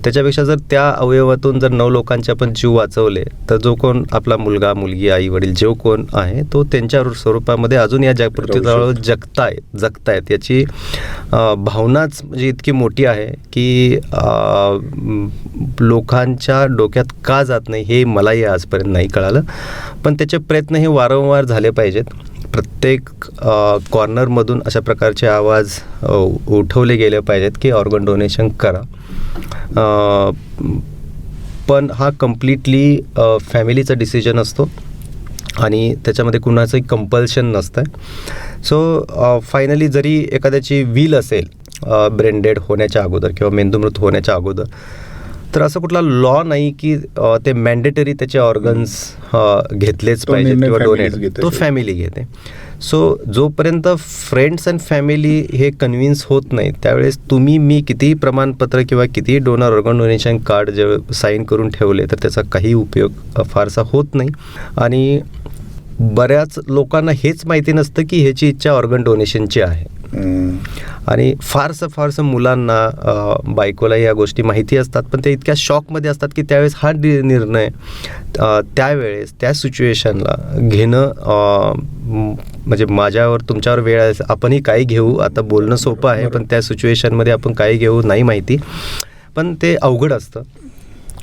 त्याच्यापेक्षा जर त्या अवयवातून जर 9 लोकांचे आपण जीव वाचवले तर जो कोण आपला मुलगा, मुलगी, आई वडील जो कोण आहे तो त्यांच्या स्वरूपामध्ये अजून या पृथ्वीतळावर जगतायत याची भावनाच म्हणजे इतकी मोठी आहे की लोकांच्या डोक्यात का जात नाही हे मलाही आजपर्यंत नाही कळालं. पण त्याचे प्रयत्न हे वारंवार झाले पाहिजेत. प्रत्येक कॉर्नरमधून अशा प्रकारचे आवाज उठवले गेले पाहिजेत की ऑर्गन डोनेशन करा. पण हा कम्प्लिटली फॅमिलीचा डिसिजन असतो आणि त्याच्यामध्ये कुणाचंही कंपल्शन नसतं. सो फायनली जरी एखाद्याची विल असेल ब्रेन डेड होण्याच्या अगोदर किंवा मेंदूमृत होण्याच्या अगोदर, तर असं कुठला लॉ नाही की ते मॅन्डेटरी त्याचे ऑर्गन्स घेतलेच पाहिजे किंवा डोनेट, तो फॅमिली घेते. सो जोपर्यंत फ्रेंड्स अँड फॅमिली हे कन्व्हिन्स होत नाही त्यावेळेस तुम्ही मी कितीही प्रमाणपत्र किंवा कितीही डोनर ऑर्गन डोनेशन कार्ड जे साईन करून ठेवले तर त्याचा काही उपयोग फारसा होत नाही. आणि बऱ्याच लोकांना हेच माहिती नसतं की ह्याची इच्छा ऑर्गन डोनेशनची आहे. आणि फारसं मुलांना, बायकोला या गोष्टी माहिती असतात, पण ते इतक्या शॉकमध्ये असतात की त्यावेळेस हा निर्णय त्यावेळेस त्या सिच्युएशनला घेणं, म्हणजे माझ्यावर तुमच्यावर वेळ आहे, आपणही काही घेऊ, आता बोलणं सोपं आहे पण त्या सिच्युएशनमध्ये आपण काही घेऊ नाही माहिती, पण ते अवघड असतं.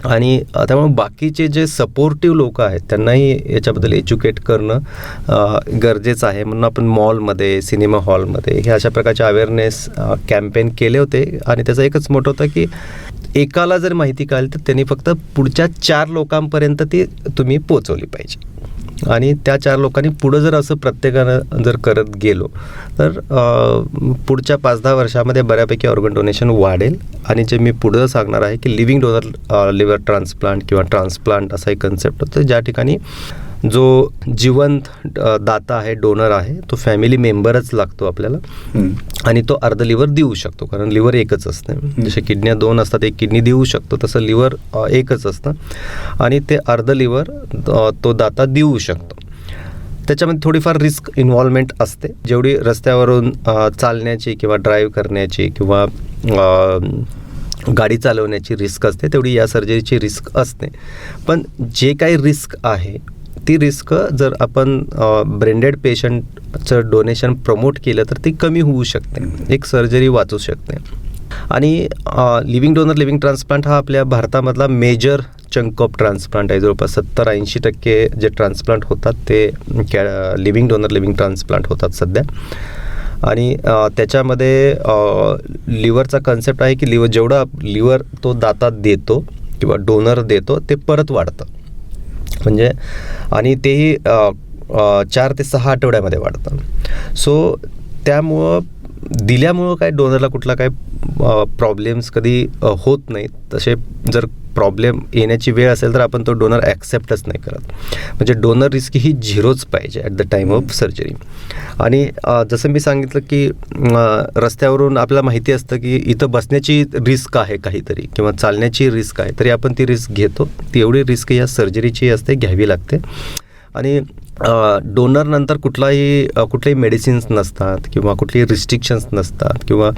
आणि त्यामुळे बाकीचे जे सपोर्टिव्ह लोक आहेत त्यांनाही याच्याबद्दल एज्युकेट करणं गरजेचं आहे. म्हणून आपण मॉलमध्ये, सिनेमा हॉलमध्ये हे अशा प्रकारचे अवेअरनेस कॅम्पेन केले होते. आणि त्याचा एकच मोठं होतं की एकाला जर माहिती कळली तर त्यांनी फक्त पुढच्या 4 लोकांपर्यंत ती तुम्ही पोचवली पाहिजे. आणि त्या 4 लोकांनी पुढं जर असं प्रत्येकानं जर करत गेलो तर पुढच्या 5-10 वर्षामध्ये बऱ्यापैकी ऑर्गन डोनेशन वाढेल. आणि जे मी पुढं सांगणार आहे की लिव्हिंग डोनर लिव्हर ट्रान्सप्लांट किंवा ट्रान्सप्लांट असा एक कन्सेप्ट होतं, ज्या ठिकाणी जो जिवंत दाता आहे, डोनर आहे, तो फॅमिली मेंबरच लागतो आपल्याला. आणि तो अर्ध लिव्हर देऊ शकतो, कारण लिव्हर एकच असते. जसे किडन्या 2 असतात, एक किडनी देऊ शकतो, तसं लिव्हर एकच असतं. आणि ते अर्ध लिव्हर तो दाता देऊ शकतो. त्याच्यामध्ये थोडीफार रिस्क इन्व्हॉल्वमेंट असते. जेवढी रस्त्यावरून चालण्याची किंवा ड्राईव्ह करण्याची किंवा गाडी चालवण्याची रिस्क असते, तेवढी या सर्जरीची रिस्क असते. पण जे काही रिस्क आहे ती रिस्क जर आपण ब्रेनडेड पेशंटचं डोनेशन प्रमोट केलं तर ती कमी होऊ शकते, एक सर्जरी वाचू शकते. आणि लिव्हिंग डोनर लिव्हिंग ट्रान्सप्लांट हा आपल्या भारतामधला मेजर चंक ऑफ ट्रान्सप्लांट आहे. जवळपास 70-80% जे ट्रान्सप्लांट होतात ते लिव्हिंग डोनर लिव्हिंग ट्रान्सप्लांट होतात सध्या. आणि त्याच्यामध्ये लिव्हरचा कन्सेप्ट आहे की जेवढा लिव्हर तो दाता देतो किंवा डोनर देतो ते परत वाढतं. म्हणजे आणि तेही 4 ते 6 आठवड्यामध्ये वाढतं. सो त्यामुळं दिल्यामुळं काय डोनरला कुठला काय प्रॉब्लेम्स कधी होत नाहीत. तसे जर प्रॉब्लेम येण्याची वेळ असेल तर आपण तो डोनर ॲक्सेप्टच नाही करत. म्हणजे डोनर रिस्क ही 0च पाहिजे at the time of surgery. आणि जसं मी सांगितलं की रस्त्यावरून आपल्याला माहिती असतं की इथं बसण्याची रिस्क आहे काहीतरी किंवा चालण्याची रिस्क आहे, तरी आपण ती रिस्क घेतो. ती एवढी रिस्क या सर्जरीची असते, घ्यावी लागते. आणि डोनरनंतर कुठलेही मेडिसिन्स नसतात किंवा कुठलेही रिस्ट्रिक्शन्स नसतात. किंवा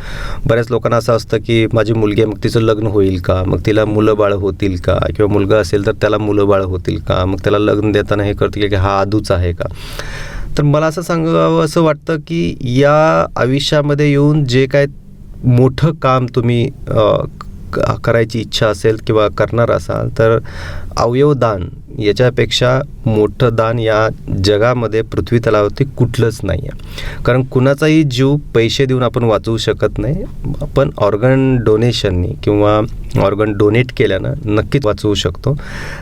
बऱ्याच लोकांना असं असतं की माझी मुलगी आहे, मग तिचं लग्न होईल का, मग तिला मुलं बाळ होतील का, किंवा मुलगा असेल तर त्याला मुलं बाळ होतील का, मग त्याला लग्न देताना हे करतील की हा आधूच आहे का. तर मला असं सांगावं असं वाटतं की या आयुष्यामध्ये येऊन जे काय मोठं काम तुम्ही करायची इच्छा असेल किंवा करणार असाल तर अवयवदान याच्यापेक्षा मोठं दान या जगामध्ये पृथ्वी तलावरती कुठलंच नाही आहे. कारण कुणाचाही जीव पैसे देऊन आपण वाचवू शकत नाही, पण ऑर्गन डोनेशननी किंवा ऑर्गन डोनेट केल्यानं नक्कीच वाचवू शकतो.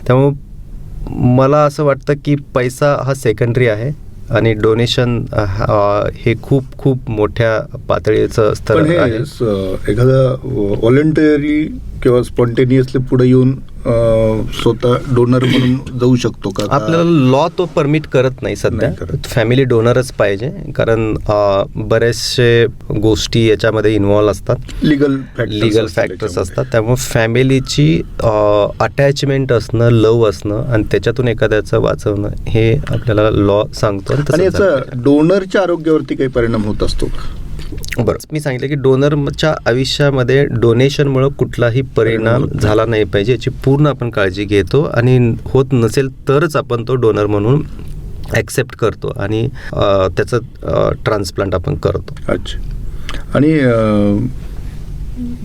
त्यामुळं मला असं वाटतं की पैसा हा सेकंडरी आहे आणि डोनेशन हे खूप खूप मोठ्या पातळीचं स्तर आहे. एखादा व्हॉलंटरी किंवा स्पॉन्टेनियसली पुढे येऊन स्वतः डोनर म्हणून जाऊ शकतो का? आपल्याला लॉ तो परमिट करत नाही सध्या. फॅमिली डोनरच पाहिजे, कारण बरेचसे गोष्टी याच्यामध्ये इन्व्हॉल्व असतात, लिगल फॅक्टर्स असतात. त्यामुळे फॅमिलीची अटॅचमेंट असणं, लव असणं आणि त्याच्यातून एखाद्याचं वाचवणं हे आपल्याला लॉ सांगतो. आणि याचा डोनरच्या आरोग्यावरती काही परिणाम होत असतो का? बरं, मी सांगितलं की डोनरच्या आयुष्यामध्ये डोनेशनमुळं कुठलाही परिणाम झाला नाही पाहिजे याची पूर्ण आपण काळजी घेतो. आणि होत नसेल तरच आपण तो डोनर म्हणून ॲक्सेप्ट करतो आणि त्याचं ट्रान्सप्लांट आपण करतो. अच्छा. आणि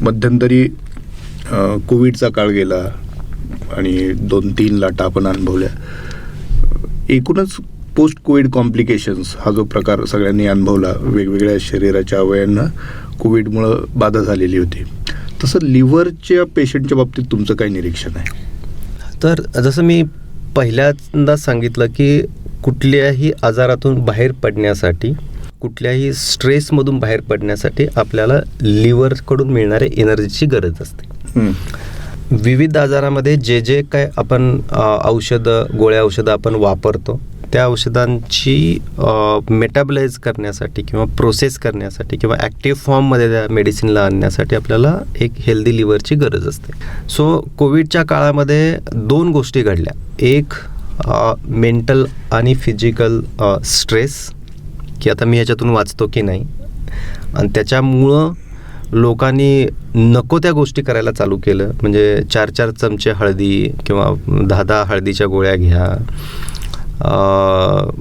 मध्यंतरी कोविडचा काळ गेला आणि 2-3 लाटा आपण अनुभवल्या. एकूणच पोस्ट कोविड कॉम्प्लिकेशन्स हा जो प्रकार सगळ्यांनी अनुभवला, वेगवेगळ्या शरीराच्या अवयवांना कोविडमुळं बाधा झालेली होती, तसं लिव्हरच्या पेशंटच्या बाबतीत तुमचं काय निरीक्षण आहे? तर जसं मी पहिल्यांदा सांगितलं की कुठल्याही आजारातून बाहेर पडण्यासाठी, कुठल्याही स्ट्रेसमधून बाहेर पडण्यासाठी आपल्याला लिव्हरकडून मिळणाऱ्या एनर्जीची गरज असते. विविध आजारामध्ये जे काय आपण गोळ्या औषधं आपण वापरतो त्या औषधांची मेटाबलाइज करण्यासाठी किंवा प्रोसेस करण्यासाठी किंवा ॲक्टिव्ह फॉर्ममध्ये त्या मेडिसिनला आणण्यासाठी आपल्याला एक हेल्दी लिव्हरची गरज असते. सो कोविडच्या काळामध्ये 2 गोष्टी घडल्या. एक मेंटल आणि फिजिकल स्ट्रेस, की आता मी ह्याच्यातून वाचतो की नाही, आणि त्याच्यामुळं लोकांनी नको त्या गोष्टी करायला चालू केलं. म्हणजे 4-4 चमचे हळदी किंवा 10-10 हळदीच्या गोळ्या घ्या,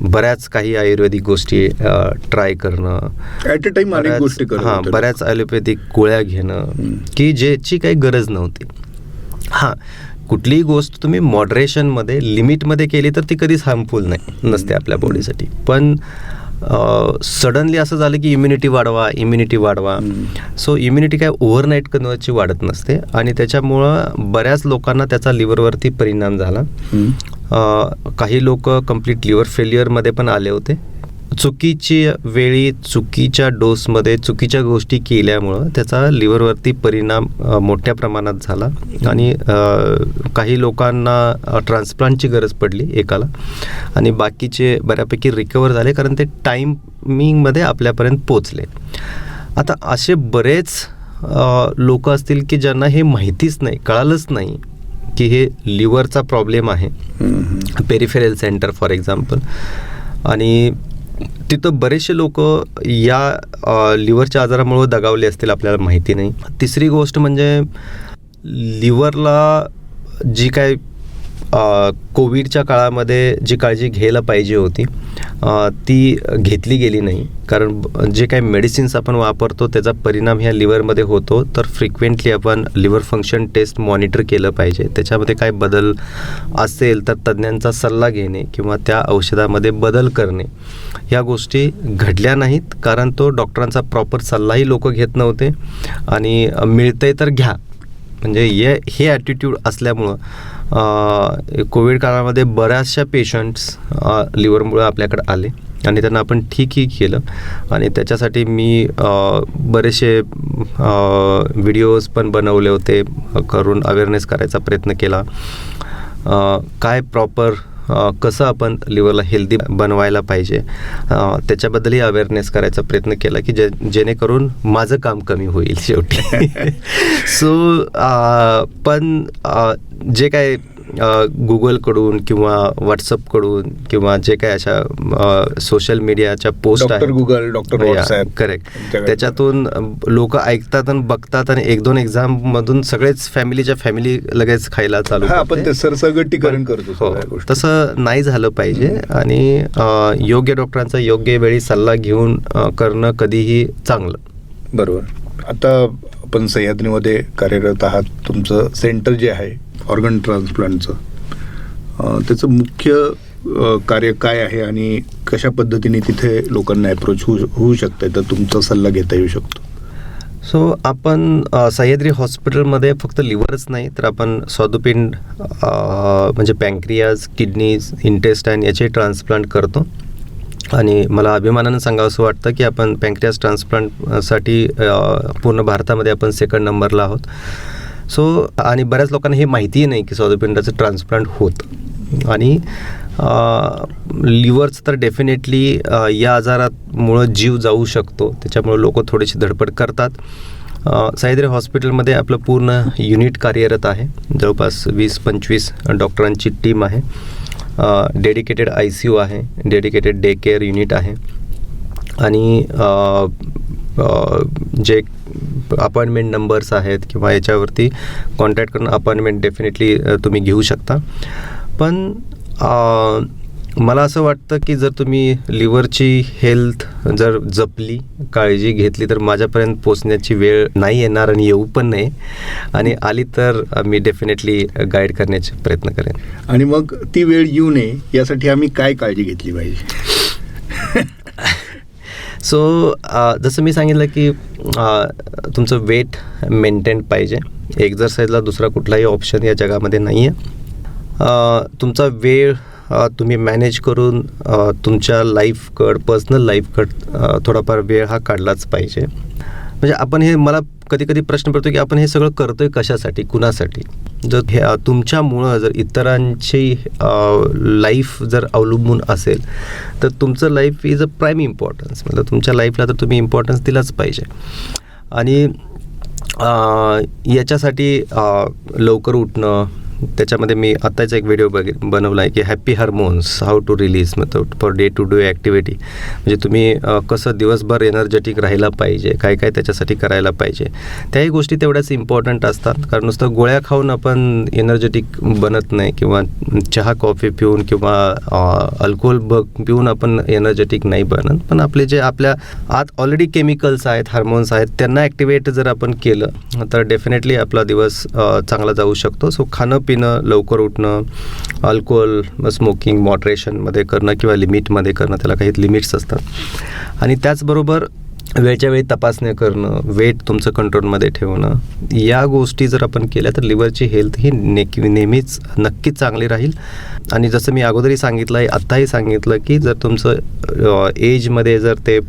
बऱ्याच काही आयुर्वेदिक गोष्टी ट्राय करणं, ॲट अ टाइम अनेक गोष्टी करत बऱ्याच ॲलोपॅथिक गोळ्या घेणं, की ज्याची काही गरज नव्हती. हां, कुठलीही गोष्ट तुम्ही मॉडरेशनमध्ये, लिमिटमध्ये केली तर ती कधीच हार्मफुल नसते आपल्या बॉडीसाठी. पण सडनली असं झालं की इम्युनिटी वाढवा. सो इम्युनिटी काय ओव्हरनाईट कन्वर्टची वाढत नसते, आणि त्याच्यामुळं बऱ्याच लोकांना त्याचा लिव्हरवरती परिणाम झाला. काही लोक कम्प्लीट लिव्हर फेल्युअरमध्ये पण आले होते. चुकीची वेळी, चुकीच्या डोसमध्ये चुकीच्या गोष्टी केल्यामुळं त्याचा लिव्हरवरती परिणाम मोठ्या प्रमाणात झाला, आणि काही लोकांना ट्रान्सप्लांटची गरज पडली एकाला, आणि बाकीचे बऱ्यापैकी रिकवर झाले, कारण ते टायमिंगमध्ये आपल्यापर्यंत पोचले. आता असे बरेच लोक असतील की ज्यांना हे माहितीच नाही, कळालंच नाही की हे लिव्हरचा प्रॉब्लेम आहे, पेरिफेरल सेंटर फॉर एक्झाम्पल. आणि तिथं बरेचसे लोक या लिव्हरच्या आजारामुळे दगावले असतील, आपल्याला माहिती नाही. तिसरी गोष्ट म्हणजे लिव्हरला जी काय कोविडच्या काळामध्ये जी काळजी घ्यायला पाहिजे होती ती घेतली गेली नाही, कारण जे काही मेडिसिन्स आपण वापरतो त्याचा परिणाम ह्या लिव्हरमध्ये होतो. तर फ्रिक्वेंटली आपण लिव्हर फंक्शन टेस्ट मॉनिटर केलं पाहिजे. त्याच्यामध्ये काय बदल असेल तर तज्ज्ञांचा सल्ला घेणे किंवा त्या औषधामध्ये बदल करणे, ह्या गोष्टी घडल्या नाहीत, कारण तो डॉक्टरांचा प्रॉपर सल्लाही लोक घेत नव्हते. आणि मिळतंय तर घ्या, म्हणजे हे ॲटिट्यूड असल्यामुळं कोविड काळामध्ये बऱ्याचशा पेशंट्स लिव्हरमुळं आपल्याकडे आले, आणि त्यांना आपण ठीकही केलं. आणि त्याच्यासाठी मी बरेचसे व्हिडिओज पण बनवले होते, करून अवेअरनेस करायचा प्रयत्न केला. काय प्रॉपर कसं आपण लिव्हरला हेल्दी बनवायला पाहिजे त्याच्याबद्दलही अवेअरनेस करायचा प्रयत्न केला, की जेणेकरून माझं काम कमी होईल शेवटी. सो पण जे काय गुगलकडून किंवा व्हॉट्सअपकडून किंवा जे काय अशा सोशल मीडियाच्या पोस्ट आहेत, गुगल, डॉक्टर व्हॉट्सॲप, करेक्ट, त्याच्यातून लोक ऐकतात आणि बघतात, आणि 1-2 एक्झाममधून सगळेच फॅमिलीच्या फॅमिली लगेच खायला चालू करते. आपण ते सरसगटीकरण करतो. तसं नाही झालं पाहिजे, आणि योग्य डॉक्टरांचा योग्य वेळी सल्ला घेऊन करणं कधीही चांगलं. बरोबर. आता आपण सह्याद्रीमध्ये कार्यरत आहात. तुमचं सेंटर जे आहे ऑर्गन ट्रान्सप्लांटचं, त्याचं मुख्य कार्य काय आहे आणि कशा पद्धतीने तिथे लोकांना अप्रोच होऊ शकतं, तर तुमचा सल्ला घेता येऊ शकतो? सो आपण सह्याद्री हॉस्पिटलमध्ये फक्त लिव्हरच नाही, तर आपण स्वादुपिंड म्हणजे पँक्रियाज, किडनीज, इंटेस्टाईन याचे ट्रान्सप्लांट करतो. आणि मला अभिमानानं सांगावंसं वाटतं की आपण पँक्रियाज ट्रान्सप्लांटसाठी पूर्ण भारतामध्ये आपण 2nd नंबरला आहोत. सो आणि बऱ्याच लोकांना हे माहितीही नाही की स्वादुपिंडाचं ट्रान्सप्लांट होतं. आणि लिव्हरचं तर डेफिनेटली या आजारामुळं जीव जाऊ शकतो, त्याच्यामुळं लोक थोडीशी धडपड करतात. सह्याद्री हॉस्पिटलमध्ये आपलं पूर्ण युनिट कार्यरत आहे. जवळपास 20-25 डॉक्टरांची टीम आहे. डेडिकेटेड ICU आहे, डेडिकेटेड डे केअर युनिट आहे, आणि जे अपॉइंटमेंट नंबर्स आहेत किंवा याच्यावरती कॉन्टॅक्ट करून अपॉइंटमेंट डेफिनेटली तुम्ही घेऊ शकता. पण मला असं वाटतं की जर तुम्ही लिव्हरची हेल्थ जर जपली, काळजी घेतली, तर माझ्यापर्यंत पोचण्याची वेळ नाही येणार आणि येऊ पण नाही, आणि आली तर मी डेफिनेटली गाईड करण्याचे प्रयत्न करेन. आणि मग ती वेळ येऊ नये यासाठी आम्ही काय काळजी घेतली पाहिजे? सो जसं मी सांगितलं की तुमचं वेट मेंटेन पाहिजे. एक्झरसाईजला दुसरा कुठलाही ऑप्शन या जगामध्ये नाही आहे. तुमचा वेळ तुम्ही मॅनेज करून तुमच्या लाईफकडं, पर्सनल लाईफकडं थोडाफार वेळ हा काढलाच पाहिजे. म्हणजे आपण हे, मला कधी कधी प्रश्न पडतो की आपण हे सगळं करतोय कशासाठी, कुणासाठी? जर हे तुमच्यामुळं जर इतरांची लाईफ जर अवलंबून असेल तर तुमचं life is a prime importance. मतलब तुमच्या लाईफला तर तुम्ही इम्पॉर्टन्स दिलाच पाहिजे. आणि याच्यासाठी लवकर उठणं, त्याच्यामध्ये मी आत्ताच एक व्हिडिओ बनवला आहे की happy hormones how to release मतलब for day to day activity. म्हणजे तुम्ही कसं दिवसभर एनर्जेटिक राहायला पाहिजे, काय काय त्याच्यासाठी करायला पाहिजे. त्याही गोष्टी तेवढ्याच इम्पॉर्टंट असतात, कारण नुसतं गोळ्या खाऊन आपण एनर्जेटिक बनत नाही, किंवा चहा कॉफी पिऊन किंवा अल्कोहोल पिऊन आपण एनर्जेटिक नाही बनत. पण आपले जे आपल्या आत ऑलरेडी केमिकल्स आहेत, हार्मोन्स आहेत, त्यांना ॲक्टिवेट जर आपण केलं तर डेफिनेटली आपला दिवस चांगला जाऊ शकतो. सो खाणं पिणं, लवकर उठणं, अल्कोहोल स्मोकिंग मॉडरेशनमध्ये करणं किंवा लिमिटमध्ये करणं, त्याला काही लिमिट्स असतात. आणि त्याचबरोबर वेळच्या वेळी तपासण्या करणं, वेट तुमचं कंट्रोलमध्ये ठेवणं, या गोष्टी जर आपण केल्या तर लिव्हरची हेल्थ ही नेहमीच नक्कीच चांगली राहील. आणि जसं मी अगोदरही सांगितलं आहे, आत्ताही सांगितलं की जर तुमचं एजमध्ये जर ते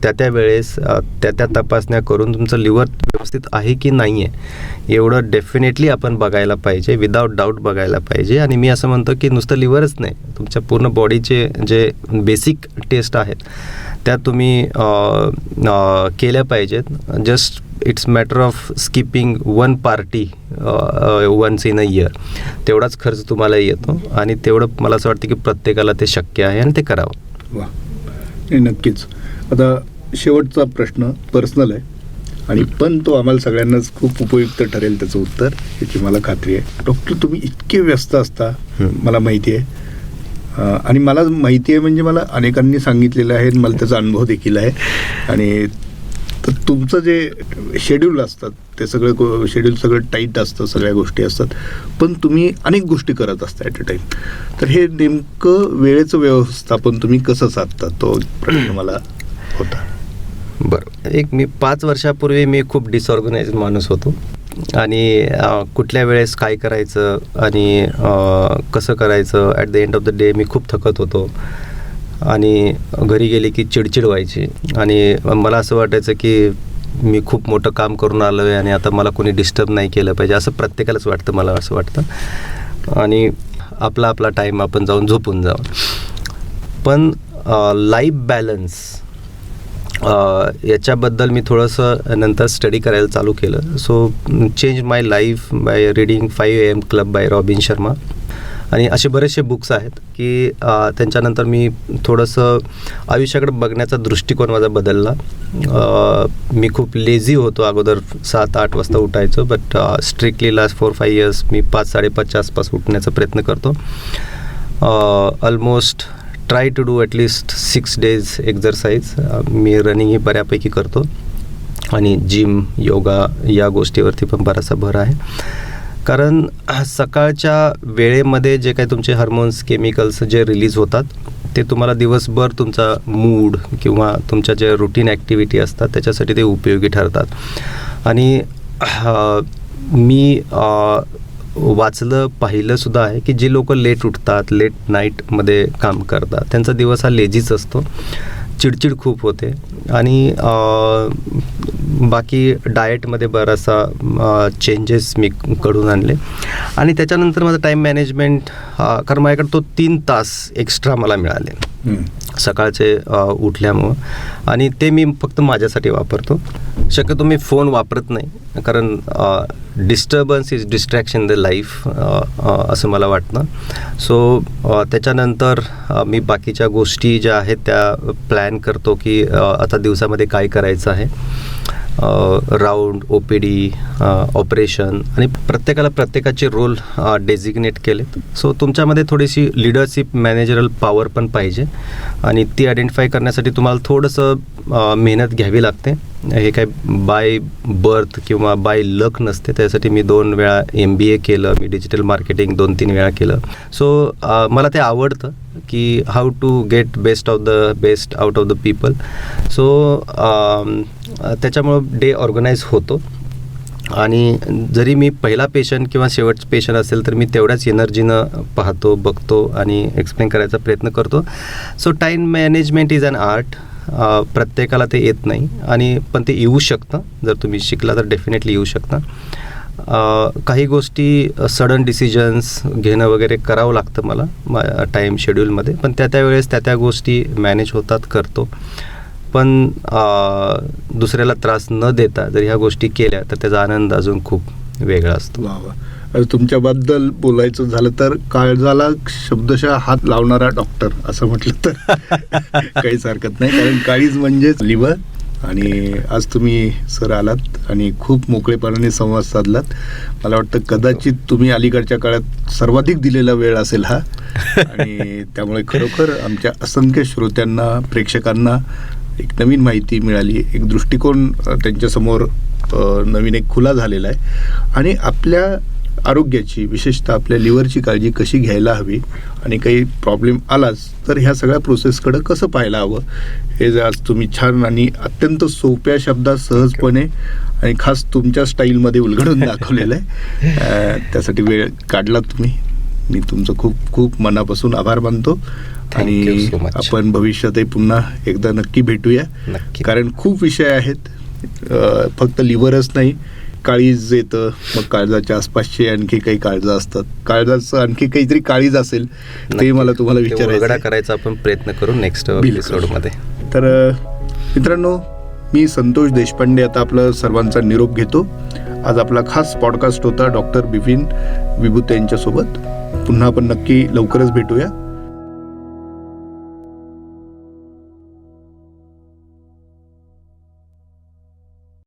त्या वेळेस त्या तपासण्या करून तुमचं लिव्हर व्यवस्थित आहे की नाही आहे एवढं डेफिनेटली आपण बघायला पाहिजे, विदाऊट डाऊट बघायला पाहिजे. आणि मी असं म्हणतो की नुसतं लिव्हरच नाही, तुमच्या पूर्ण बॉडीचे जे बेसिक टेस्ट आहेत त्या तुम्ही केल्या पाहिजेत. Just it's matter of skipping one party once in a year, तेवढाच खर्च तुम्हाला येतो. आणि तेवढं मला असं वाटतं की प्रत्येकाला ते शक्य आहे आणि ते करावं. वा, नक्कीच. आता शेवटचा प्रश्न पर्सनल आहे आणि पण तो आम्हाला सगळ्यांनाच खूप उपयुक्त ठरेल त्याचं उत्तर, याची मला खात्री आहे. डॉक्टर, तुम्ही इतके व्यस्त असता, मला माहिती आहे. आणि मला माहिती आहे म्हणजे मला अनेकांनी सांगितलेलं आहे, मला त्याचा अनुभव देखील आहे. आणि तर तुमचं जे शेड्यूल असतात ते सगळं शेड्यूल सगळं टाईट असतं, सगळ्या गोष्टी असतात, पण तुम्ही अनेक गोष्टी करत असता ॲट अ टाईम. तर हे नेमकं वेळेचं व्यवस्थापन तुम्ही कसं साधता, तो प्रश्न मला होता. बरं, मी 5 वर्षापूर्वी मी खूप डिसऑर्गनाइज माणूस होतो. आणि कुठल्या वेळेस काय करायचं आणि कसं करायचं, at the end of the day मी खूप थकत होतो आणि घरी गेले की चिडचिड व्हायची. आणि मला असं वाटायचं की मी खूप मोठं काम करून आलो आहे आणि आता मला कोणी डिस्टर्ब नाही केलं पाहिजे, असं प्रत्येकालाच वाटतं, मला असं वाटतं. आणि आपला टाईम आपण जाऊन झोपून जावं. पण लाईफ बॅलन्स याच्याबद्दल मी थोडंसं नंतर स्टडी करायला चालू केलं. So change my life by reading 5 AM club bye robin Sharma. आणि असे बरेचसे बुक्स आहेत की त्यांच्यानंतर मी थोडंसं आयुष्याकडे बघण्याचा दृष्टिकोन माझा बदलला. मी खूप लेझी होतो अगोदर, 7-8 वाजता उठायचो, बट स्ट्रिक्टली लास्ट 4-5 इयर्स मी 5-5:30च्या आसपास उठण्याचा प्रयत्न करतो. Almost try to do at least 6 days exercise. मी रनिंगही बऱ्यापैकी करतो आणि जिम, योगा या गोष्टीवरती पण बराचसा भर आहे. कारण सकाळच्या वेळेमध्ये जे काही तुमचे हार्मोन्स, केमिकल्स जे रिलीज होतात ते तुम्हाला दिवसभर तुमचा मूड किंवा तुमच्या ज्या रुटीन ॲक्टिव्हिटी असतात त्याच्यासाठी ते उपयोगी ठरतात. आणि मी पाहिलंसुद्धा आहे की जे लोक लेट उठतात, लेट नाईटमध्ये काम करतात, त्यांचा दिवस हा लेझीच असतो, चिडचिड खूप होते. आणि बाकी डाएटमध्ये बराचसा चेंजेस मी घडून आणले. आणि त्याच्यानंतर माझं टाईम मॅनेजमेंट, कारण माझ्याकडे तो 3 तास एक्स्ट्रा मला मिळाले सकाळचे उठल्यामुळं, आणि ते मी फक्त माझ्यासाठी वापरतो. शक्यतो मी फोन वापरत नाही, कारण disturbance is distraction the life असं मला वाटतं. सो त्याच्यानंतर मी बाकीच्या गोष्टी ज्या आहेत त्या प्लॅन करतो की आता दिवसामध्ये काय करायचं आहे. राऊंड, OPD, ऑपरेशन, आणि प्रत्येकाचे रोल डेझिग्नेट केलेत. सो तुमच्यामध्ये थोडीशी लिडरशिप, मॅनेजरल पॉवर पण पाहिजे, आणि ती आयडेंटिफाय करण्यासाठी तुम्हाला थोडंसं मेहनत घ्यावी लागते. हे काय बाय बर्थ किंवा बाय लक नसते. त्यासाठी मी 2 वेळा MBA केलं, मी डिजिटल मार्केटिंग 2-3 वेळा केलं. सो मला ते आवडतं की how to get best out of the people. So त्याच्यामुळं डे ऑर्गनाईज होतो. आणि जरी मी पहिला पेशंट किंवा शेवटचा पेशंट असेल तर मी तेवढ्याच एनर्जीनं पाहतो, बघतो आणि एक्सप्लेन करायचा प्रयत्न करतो. So time management is an art. प्रत्येकाला ते येत नाही, आणि पण ते येऊ शकतं. जर तुम्ही शिकला तर डेफिनेटली येऊ शकतं. काही गोष्टी सडन डिसिजन्स घेणं वगैरे करावं लागतं मला टाईम शेड्यूलमध्ये, पण त्या वेळेस त्या गोष्टी मॅनेज होतात, करतो. पण दुसऱ्याला त्रास न देता जर ह्या गोष्टी केल्या तर त्याचा आनंद अजून खूप वेगळा असतो. वा वा. तुमच्याबद्दल बोलायचं झालं तर काळजाला शब्दशः हात लावणारा डॉक्टर असं म्हटलं तर काहीच हरकत नाही, कारण काळीज म्हणजेच लिव्हर. आणि आज तुम्ही सर आलात आणि खूप मोकळेपणाने संवाद साधलात. मला वाटतं कदाचित तुम्ही अलीकडच्या काळात सर्वाधिक दिलेला वेळ असेल हा, आणि त्यामुळे खरोखर आमच्या असंख्य श्रोत्यांना, प्रेक्षकांना एक नवीन माहिती मिळाली, एक दृष्टिकोन त्यांच्यासमोर नवीन एक खुला झालेला आहे. आणि आपल्या आरोग्याची, विशेषतः आपल्या लिव्हरची काळजी कशी घ्यायला हवी आणि काही प्रॉब्लेम आलाच तर ह्या सगळ्या प्रोसेसकडं कसं पाहायला हवं, हे जे आज तुम्ही छान आणि अत्यंत सोप्या शब्दात सहजपणे आणि खास तुमच्या स्टाईलमध्ये उलगडून दाखवलेलं आहे. त्यासाठी वेळ काढला तुम्ही. मी तुमचं खूप खूप मनापासून आभार मानतो. आणि आपण भविष्यातही पुन्हा एकदा नक्की भेटूया, कारण खूप विषय आहेत. फक्त लिव्हरच नाही, काळीज येतं, मग काळजाच्या आसपासचे आणखी काही काळजं असतात, काळजाचं आणखी काहीतरी काळीज असेल ते मला तुम्हाला विचारायचं करायचा आपण प्रयत्न करू नेक्स्ट एपिसोडमध्ये. तर मित्रांनो, मी संतोष देशपांडे आता आपलं सर्वांचा निरोप घेतो. आज आपला खास पॉडकास्ट होता डॉक्टर बिपिन विभूते यांच्यासोबत. पुन्हा आपण नक्की लवकरच भेटूया.